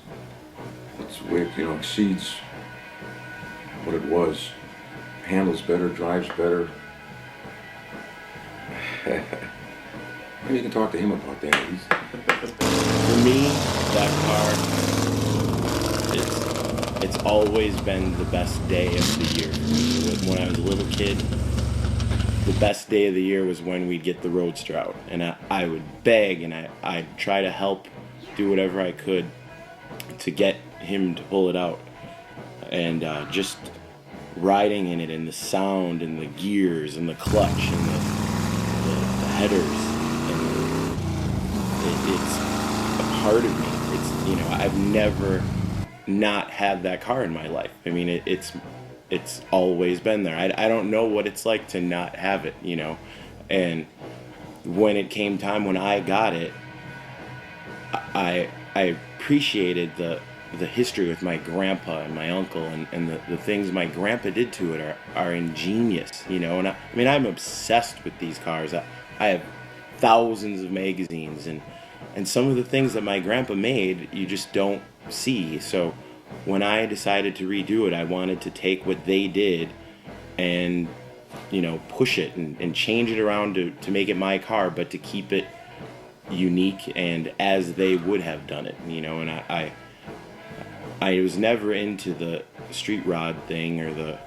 way, exceeds what it was. Handles better, drives better. Maybe you can talk to him about that. For me, that car, it's always been the best day of the year for me. When I was a little kid, the best day of the year was when we'd get the Roadster out. And I would beg and I'd try to help do whatever I could to get him to pull it out. And just riding in it and the sound and the gears and the clutch and the headers. And it's a part of me. It's, I've never not had that car in my life. I mean, it's always been there. I don't know what it's like to not have it, and when it came time when I got it, I appreciated the history with my grandpa and my uncle and the things my grandpa did to it are ingenious, and I mean, I'm obsessed with these cars. I have thousands of magazines and some of the things that my grandpa made you just don't see. So when I decided to redo it, I wanted to take what they did and push it and change it around to make it my car, but to keep it unique and as they would have done it, and I was never into the street rod thing or the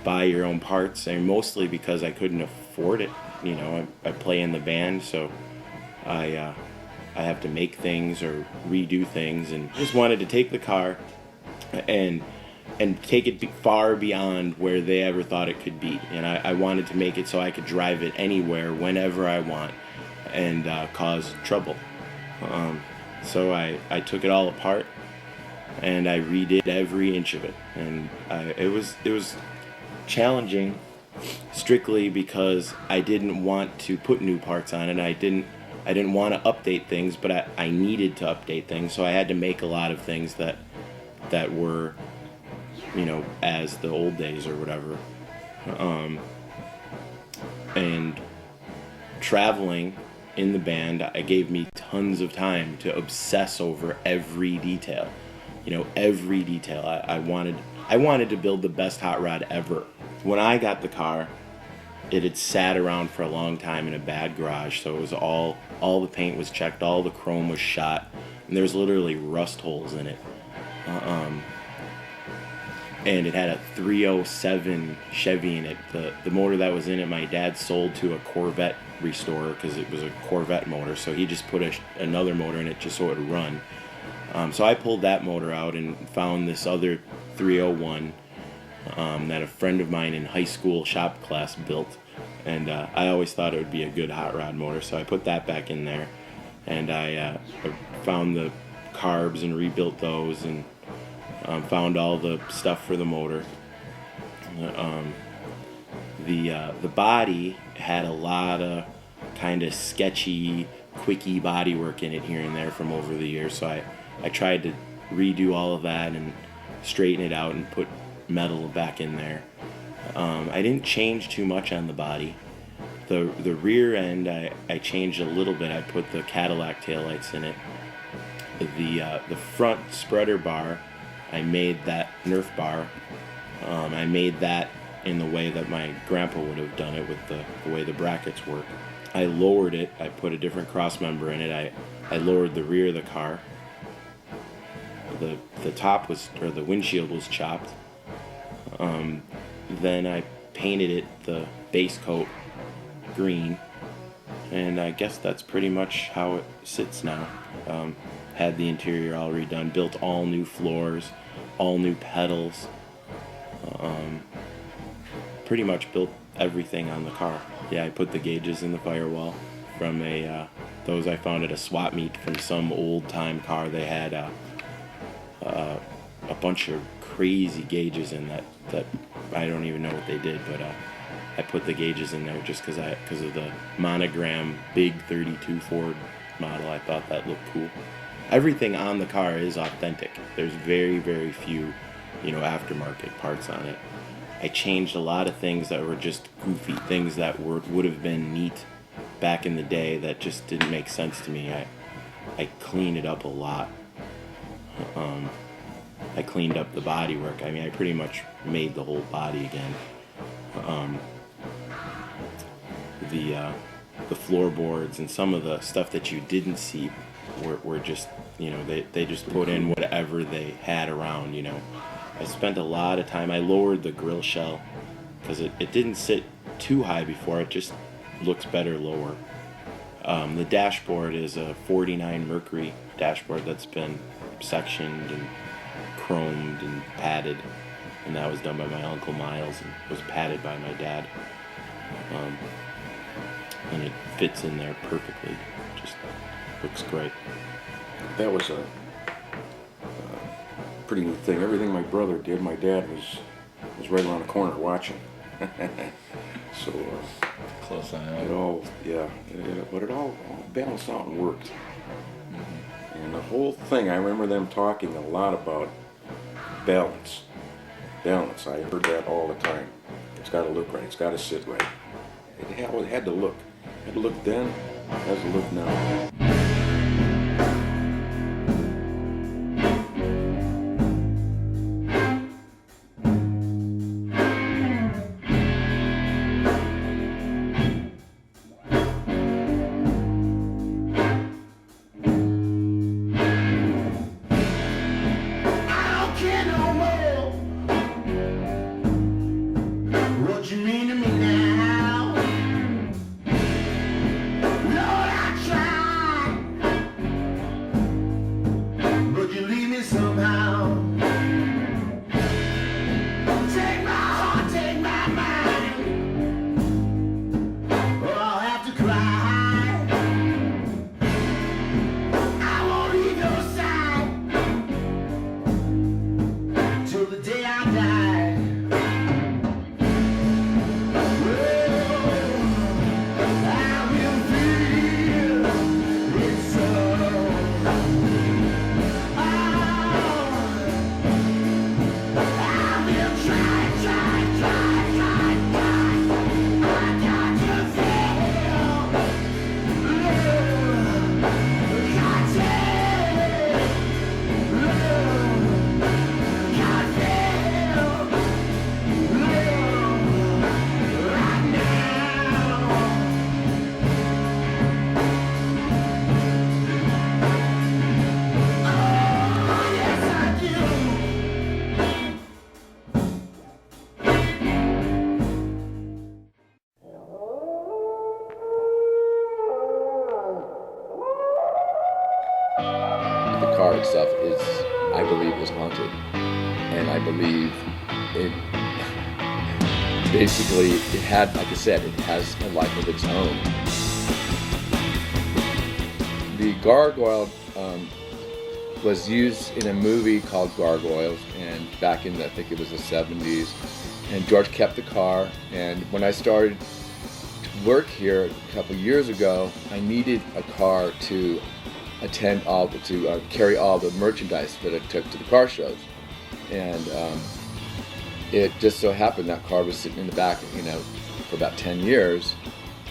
buy your own parts, and mostly because I couldn't afford it. I play in the band, so I have to make things or redo things, and just wanted to take the car and take it far beyond where they ever thought it could be. And I wanted to make it so I could drive it anywhere, whenever I want, and cause trouble. So I took it all apart and I redid every inch of it, and it was challenging, strictly because I didn't want to put new parts on it. I didn't want to update things, but I needed to update things, so I had to make a lot of things that were, as the old days or whatever. And traveling in the band, it gave me tons of time to obsess over every detail. Every detail. I wanted to build the best hot rod ever. When I got the car, it had sat around for a long time in a bad garage, so it was all the paint was checked, all the chrome was shot, and there was literally rust holes in it. And it had a 307 Chevy in it. The motor that was in it, my dad sold to a Corvette restorer because it was a Corvette motor, so he just put another motor in it just so it would run. So I pulled that motor out and found this other 301 that a friend of mine in high school shop class built, and I always thought it would be a good hot rod motor, so I put that back in there, and I found the carbs and rebuilt those, and found all the stuff for the motor. The body had a lot of kind of sketchy, quickie body work in it here and there from over the years, so I tried to redo all of that and straighten it out and put metal back in there. I didn't change too much on the body. The rear end I changed a little bit. I put the Cadillac taillights in it. The front spreader bar, I made that Nerf bar. I made that in the way that my grandpa would have done it with the way the brackets work. I lowered it. I put a different cross member in it. I lowered the rear of the car. The top was, or the windshield was chopped. Then I painted it the base coat green, and I guess that's pretty much how it sits now. Had the interior all redone, built all new floors, all new pedals, Pretty much built everything on the car. Yeah, I put the gauges in the firewall from those I found at a swap meet from some old time car. They had a bunch of crazy gauges in that I don't even know what they did, but I put the gauges in there just because of the monogram big 32 Ford model. I thought that looked cool. Everything on the car is authentic. There's very, very few, aftermarket parts on it. I changed a lot of things that were just goofy, things that would have been neat back in the day that just didn't make sense to me. I cleaned it up a lot. I cleaned up the bodywork. I mean, I pretty much made the whole body again. The floorboards and some of the stuff that you didn't see were just, they just put in whatever they had around, I spent a lot of time. I lowered the grill shell because it didn't sit too high before. It just looks better lower. The dashboard is a 49 Mercury dashboard that's been sectioned and chromed and padded, and that was done by my Uncle Miles and was padded by my dad. And it fits in there perfectly. Just looks great. That was a pretty neat thing. Everything my brother did, my dad was right around the corner watching. So close eye. It all, yeah, but it all balanced out and worked. And the whole thing, I remember them talking a lot about balance. Balance. I heard that all the time. It's got to look right. It's got to sit right. It had to look. It had to look then. It has to look now. car itself is, I believe, is haunted. And I believe it basically, it had, like I said, it has a life of its own. The gargoyle was used in a movie called Gargoyles, and back in, I think it was the 70s. And George kept the car, and when I started to work here a couple years ago, I needed a car to attend all, to carry all the merchandise that I took to the car shows. And it just so happened that car was sitting in the back, you know, for about 10 years.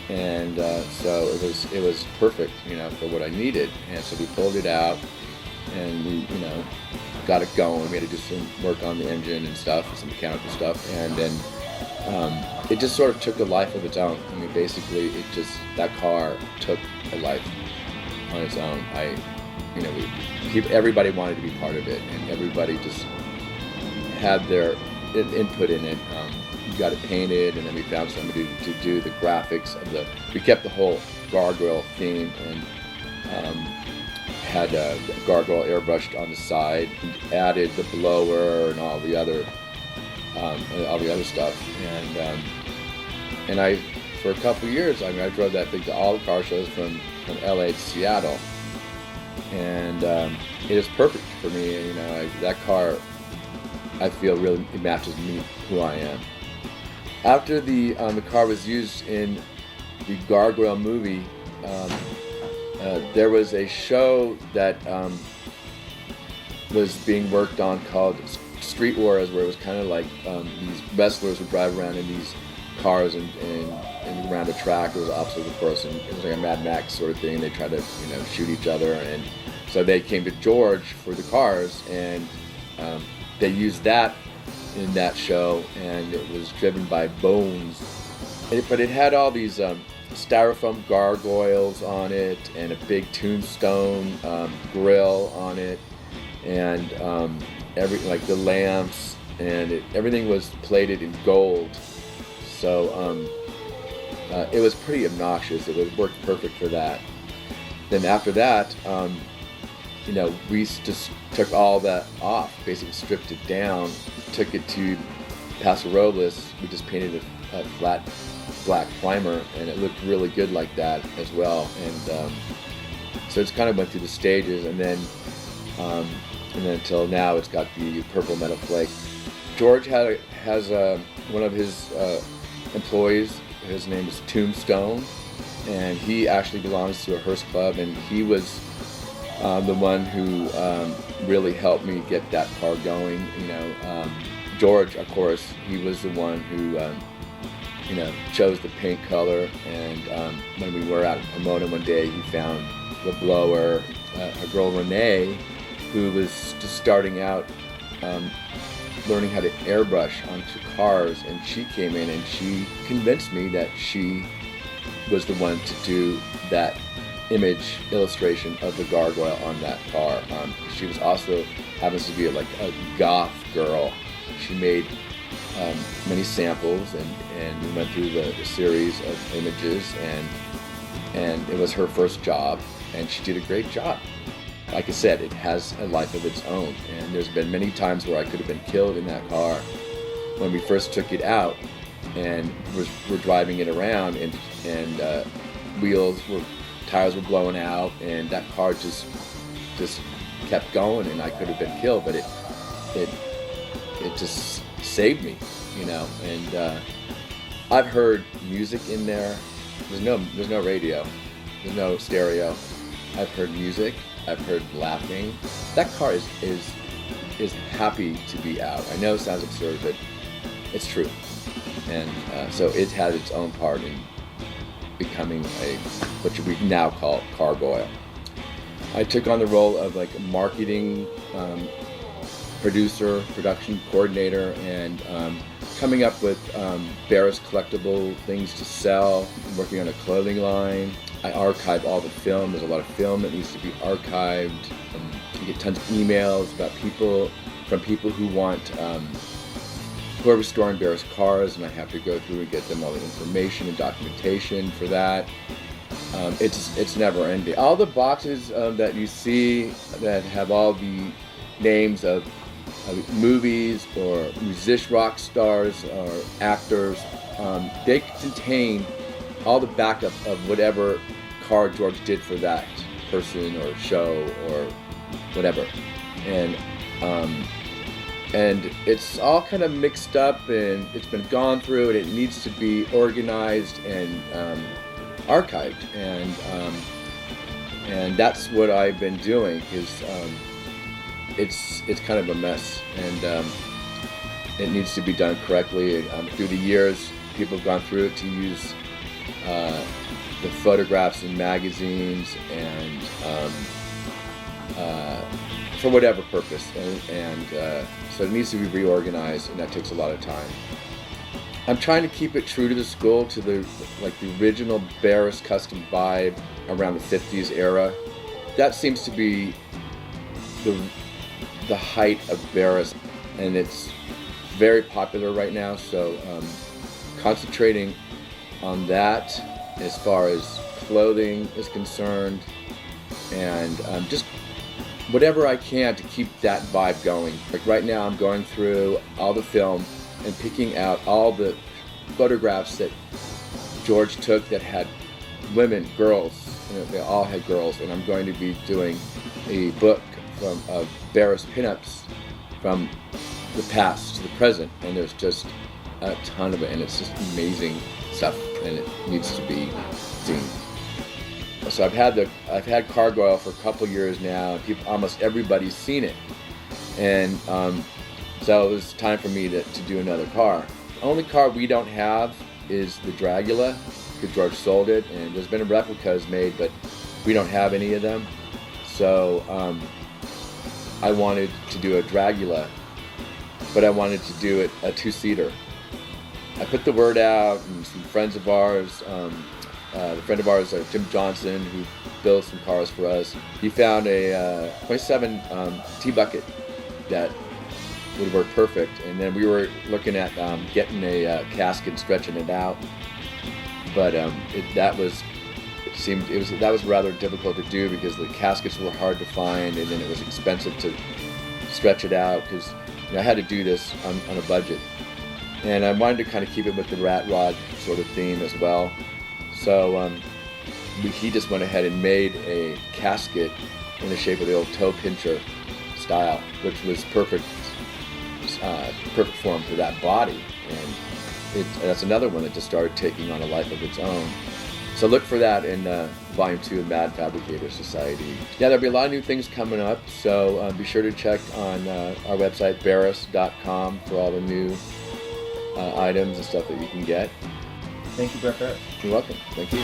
And so it was perfect, you know, for what I needed. And so we pulled it out, and we, you know, got it going. We had to do some work on the engine and stuff, some mechanical stuff, and then it just sort of took a life of its own. I mean, basically, it just, that car took a life on its own. Everybody wanted to be part of it, and everybody just had their input in it. We got it painted, and then we found somebody to do the graphics of the. We kept the whole gargoyle theme, and had a gargoyle airbrushed on the side, and added the blower and all the other and all the other stuff. And I, for a couple of years, I drove that thing to all the car shows from LA to Seattle. And it is perfect for me. You know, that car, I feel really it matches me, who I am. After the car was used in the Gargoyle movie, there was a show that was being worked on called Street Wars, where it was kind of like these wrestlers would drive around in these cars and around a track. It was opposite the course, and it was like a Mad Max sort of thing. They tried to shoot each other, and so they came to George for the cars, and they used that in that show, and it was driven by Bones. But it had all these styrofoam gargoyles on it, and a big tombstone grill on it, and like the lamps, and everything was plated in gold. So it was pretty obnoxious. It worked perfect for that. Then after that, we just took all that off, basically stripped it down, took it to Paso Robles. We just painted a flat black primer, and it looked really good like that as well. And so it's kind of went through the stages, and then until now it's got the purple metal flake. George has one of his employees. His name is Tombstone, and he actually belongs to a hearse club, and he was the one who really helped me get that car going. George, of course, he was the one who chose the paint color, and when we were out at Pomona one day, he found the blower. A girl, Renee, who was just starting out learning how to airbrush onto cars, and she came in and she convinced me that she was the one to do that image illustration of the gargoyle on that car. She was also happens to be like a goth girl. She made many samples, and we went through the series of images, and it was her first job, and she did a great job. Like I said, it has a life of its own, and there's been many times where I could have been killed in that car. When we first took it out and we're driving it around, and tires were blowing out, and that car just kept going, and I could have been killed, but it just saved me, and I've heard music in there. There's no radio, there's no stereo. I've heard music, I've heard laughing. That car is happy to be out. I know it sounds absurd, but it's true. And so it had its own part in becoming what we now call Cargoyle. I took on the role of like a marketing producer, production coordinator, and coming up with Barris collectible things to sell, working on a clothing line. I archive all the film. There's a lot of film that needs to be archived. I get tons of emails from people who want who are restoring Barris cars, and I have to go through and get them all the information and documentation for that. It's never ending. All the boxes that you see that have all the names of movies or rock stars or actors, they contain all the backup of whatever car George did for that person or show or whatever, and it's all kind of mixed up, and it's been gone through, and it needs to be organized and archived, and that's what I've been doing, because it's kind of a mess, and it needs to be done correctly. Through the years, people have gone through it to use the photographs in magazines and for whatever purpose, and so it needs to be reorganized, and that takes a lot of time. I'm trying to keep it true to the school, to the original Barris custom vibe around the 50s era. That seems to be the height of Barris, and it's very popular right now, so concentrating on that as far as clothing is concerned, and just whatever I can to keep that vibe going. Like right now I'm going through all the film and picking out all the photographs that George took that had women, girls, they all had girls, and I'm going to be doing a book from Barris pinups from the past to the present, and there's just a ton of it, and it's just amazing stuff, and it needs to be seen. So I've had Cargo Oil for a couple years now, and almost everybody's seen it, and so it was time for me to do another car. The only car we don't have is the Dragula, because George sold it, and there's been replicas made, but we don't have any of them. So I wanted to do a Dragula, but I wanted to do it a two-seater. I put the word out, and some friends of ours, the friend of ours, Jim Johnson, who builds some cars for us, he found a 27 T-bucket that would work perfect. And then we were looking at getting a casket and stretching it out, but that was rather difficult to do because the caskets were hard to find, and then it was expensive to stretch it out because I had to do this on a budget. And I wanted to kind of keep it with the rat rod sort of theme as well. So he just went ahead and made a casket in the shape of the old toe pincher style, which was perfect form for that body. And that's another one that just started taking on a life of its own. So look for that in Volume 2 of Mad Fabricators Society. Yeah, there'll be a lot of new things coming up, so be sure to check on our website, barris.com, for all the new items and stuff that you can get. Thank you, Brett Barris. You're welcome. Thank you.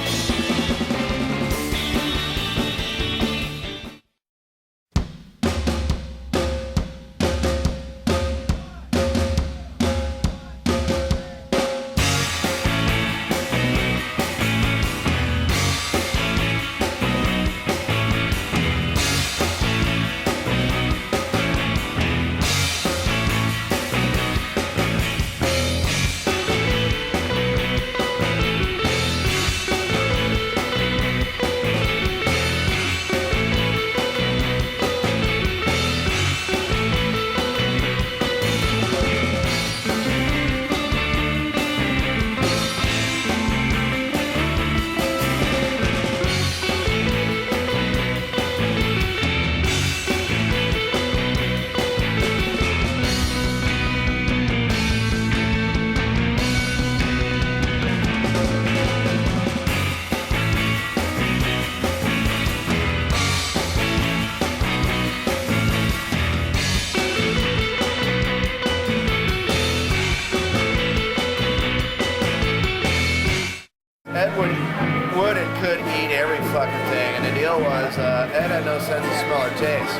would and could eat every fucking thing, and the deal was Ed had no sense of smell or taste.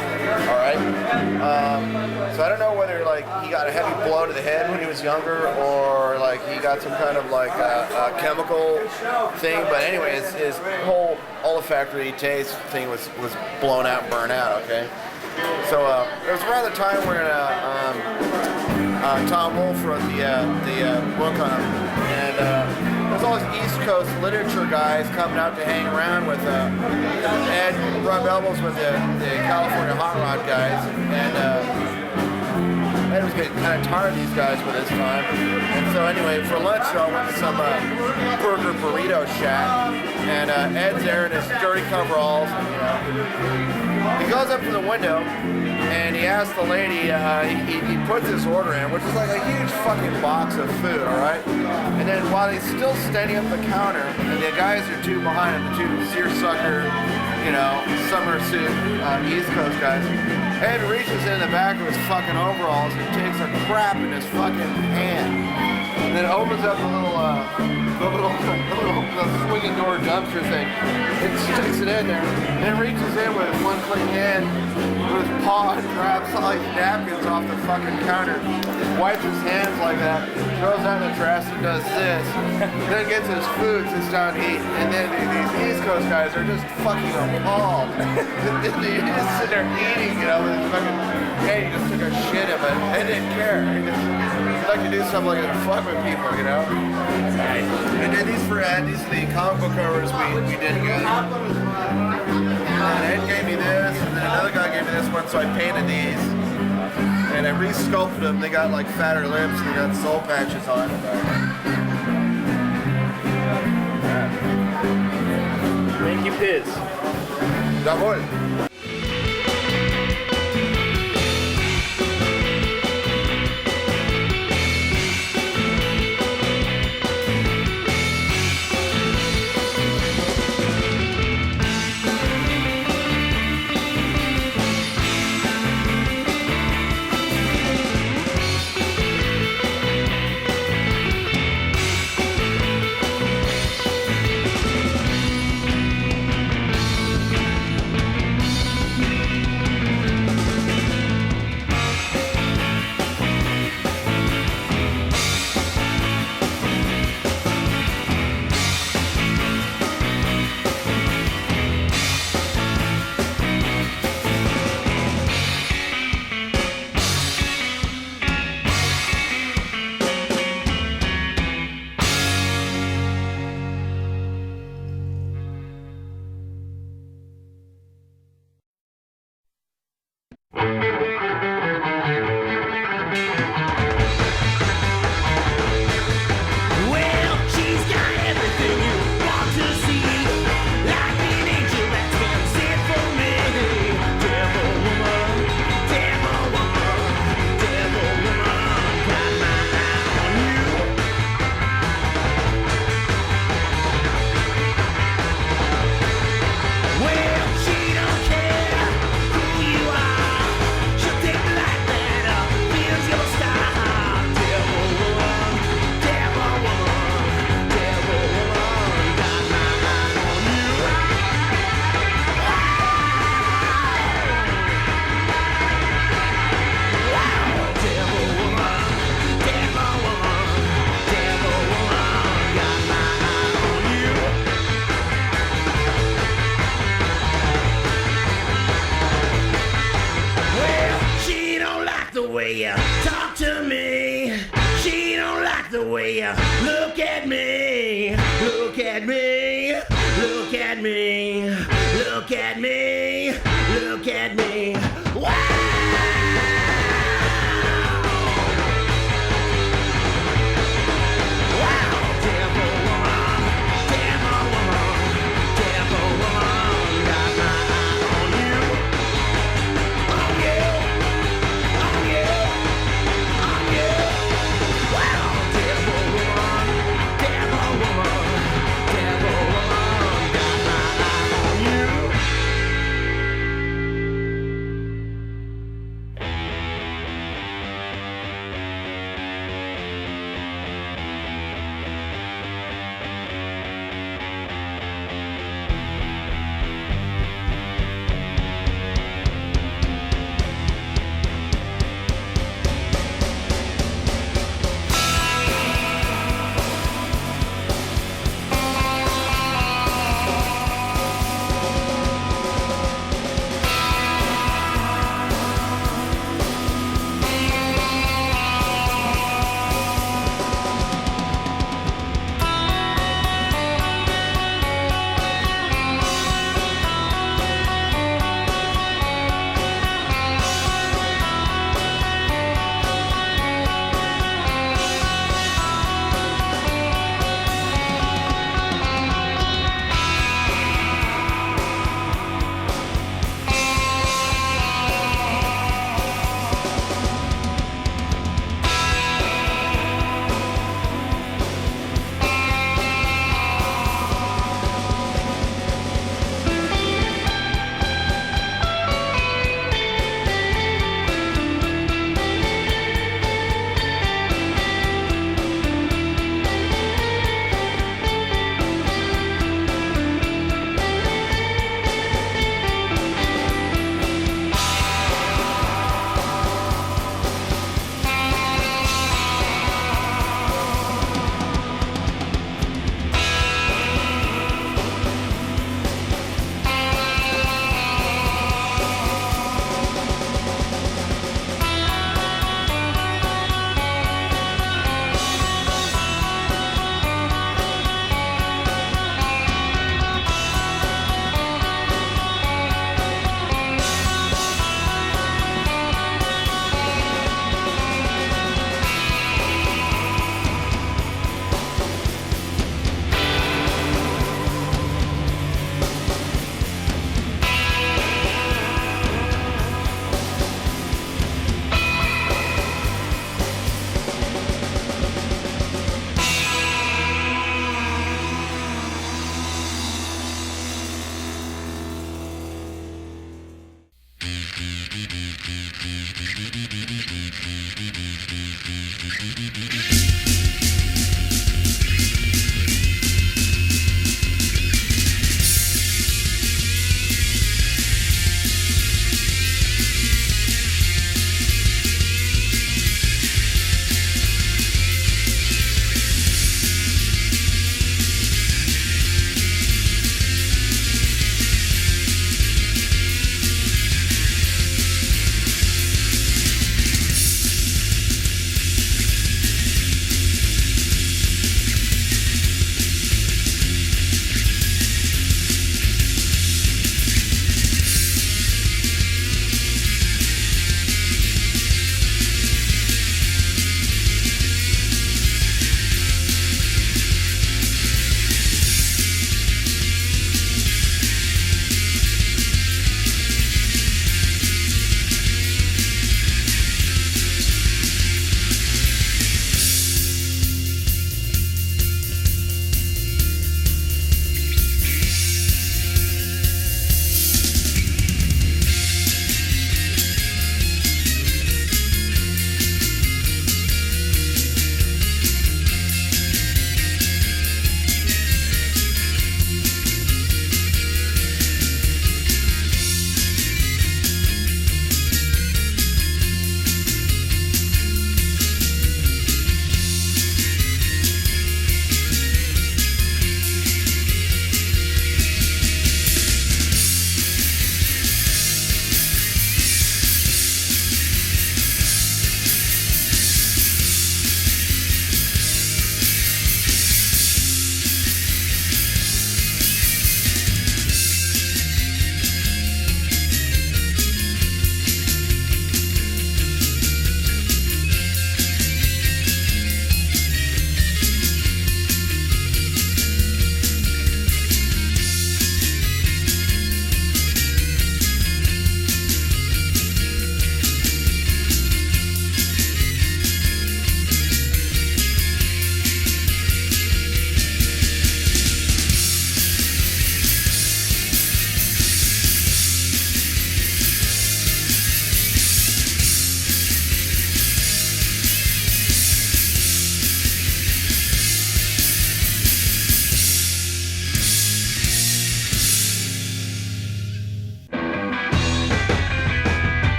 All right, so I don't know whether like he got a heavy blow to the head when he was younger, or like he got some kind of like a chemical thing. But anyway, his whole olfactory taste thing was blown out and burned out. Okay, so it was around the time when Tom Wolfe wrote the book on him, and there's all these East Coast literature guys coming out to hang around with Ed, rub elbows with the California hot rod guys, and Ed was getting kind of tired of these guys by this time. And so anyway, for lunch I went to some burger burrito shack, and Ed's there in his dirty coveralls, and, he goes up to the window and he asks the lady, he puts his order in, which is like a huge fucking box of food, all right? And then while he's still standing up the counter, and the guys are two behind him, the two seersucker, summer suit East Coast guys, Ed reaches in the back of his fucking overalls and takes a crap in his fucking hand. And then opens up the little swinging door dumpster thing. It sticks it in there. And then reaches in with one clean hand with his paw and grabs all these napkins off the fucking counter. Wipes his hands like that. Throws out the trash and does this. Then gets his food, sits down to eat. And then these East Coast guys are just fucking appalled. They just sit there eating, with his fucking, hey, he just took a shit of it. They didn't care. He'd like to do something like that to fuck with people, And then these are the comic book covers we did together. And Ed gave me this, and then another guy gave me this one, so I painted these. And I re-sculpted them. They got like fatter lips and they got soul patches on. Thank you, Piz. Jawohl. the way you talk to me. She don't like the way you look at me. Look at me. Look at me. Look at me. Look at me. Wow!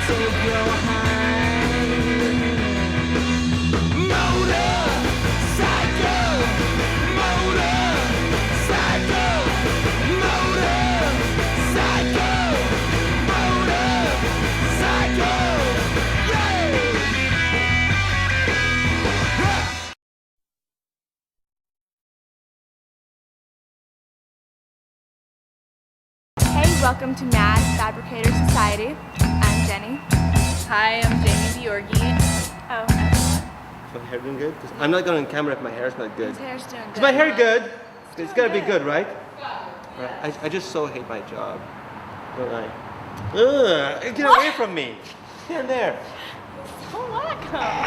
take your hand. Motorcycle, motorcycle, motorcycle, motorcycle, yeah! Hey, welcome to Mad Fabricator Society. I'm Jenny. Hi, I'm Jamie Bjorgi. Oh. Is my hair doing good? 'Cause I'm not going on camera if my hair's not good. His hair's doing good. Is my hair good? It's gotta be good, right? Right. I just so hate my job. Don't I? Ugh, get away from me. Stand there. So wacko.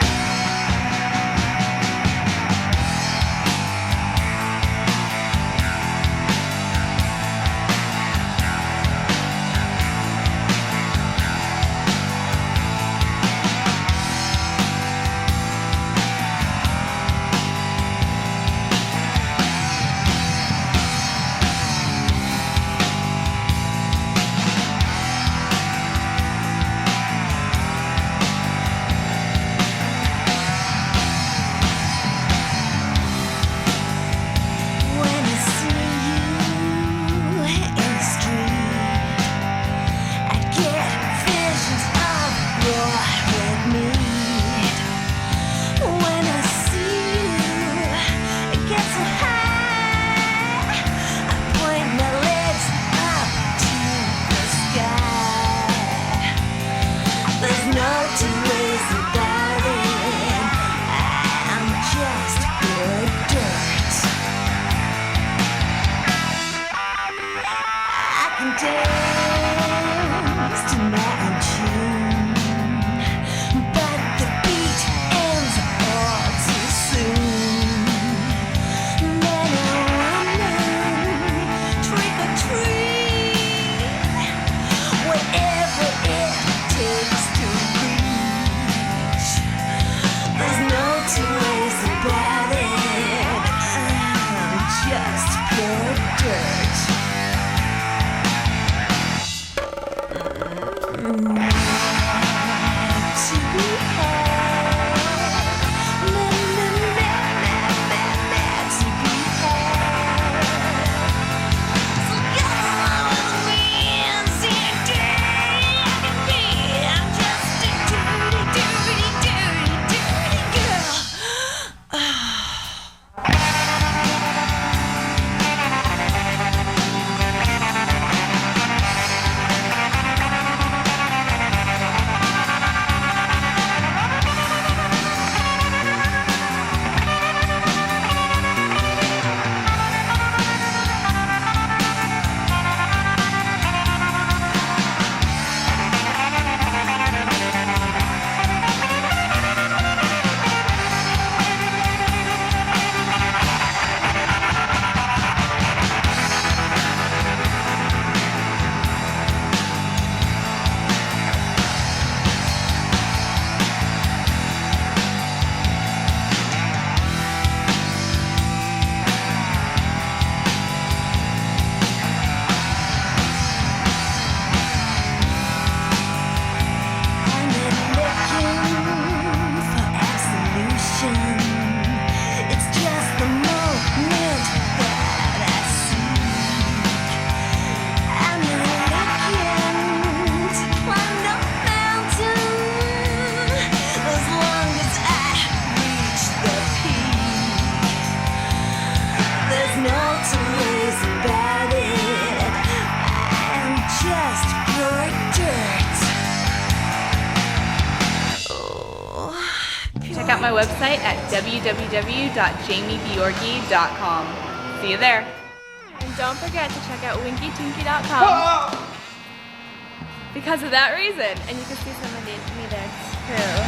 When I see you in the street, I get visions of what we'd meet. When I see you, it gets so high, I point my legs up to the sky. There's no two ways about it. I'm just good dirt. I can dance tonight in June, but the beat ends all too soon. Men and women, trick or treat, whatever it takes to reach. There's no two ways about it. I'm just pure dirt. To be had, to be had. So come along with me and see a dirty I can be. I'm just a dirty, dirty, dirty, dirty girl. Check out my website at www.jamiebjorgi.com. See you there. And don't forget to check out winkytinky.com. Because of that reason. And you can see some of me there too.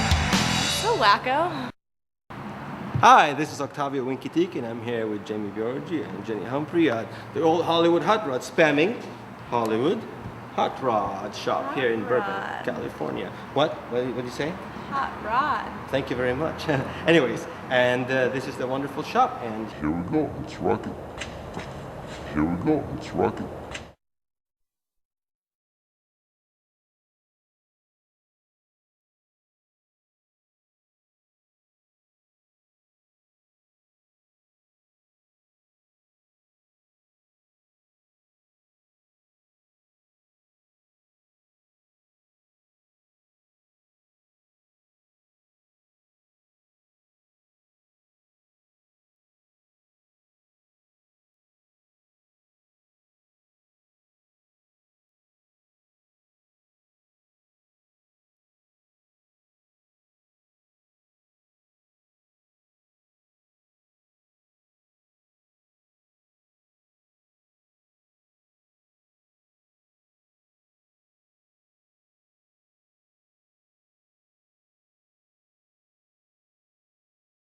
So wacko. Hi, this is Octavio Winky Tiki, and I'm here with Jamie Bjorgi and Jenny Humphrey at the old Hollywood Hot Rod, spamming Hollywood Hot Rod shop here in Burbank, California. What did you say? Hot rod. Thank you very much. Anyways, and this is the wonderful shop, and Here we go, let's rock it. Here we go, let's rock it.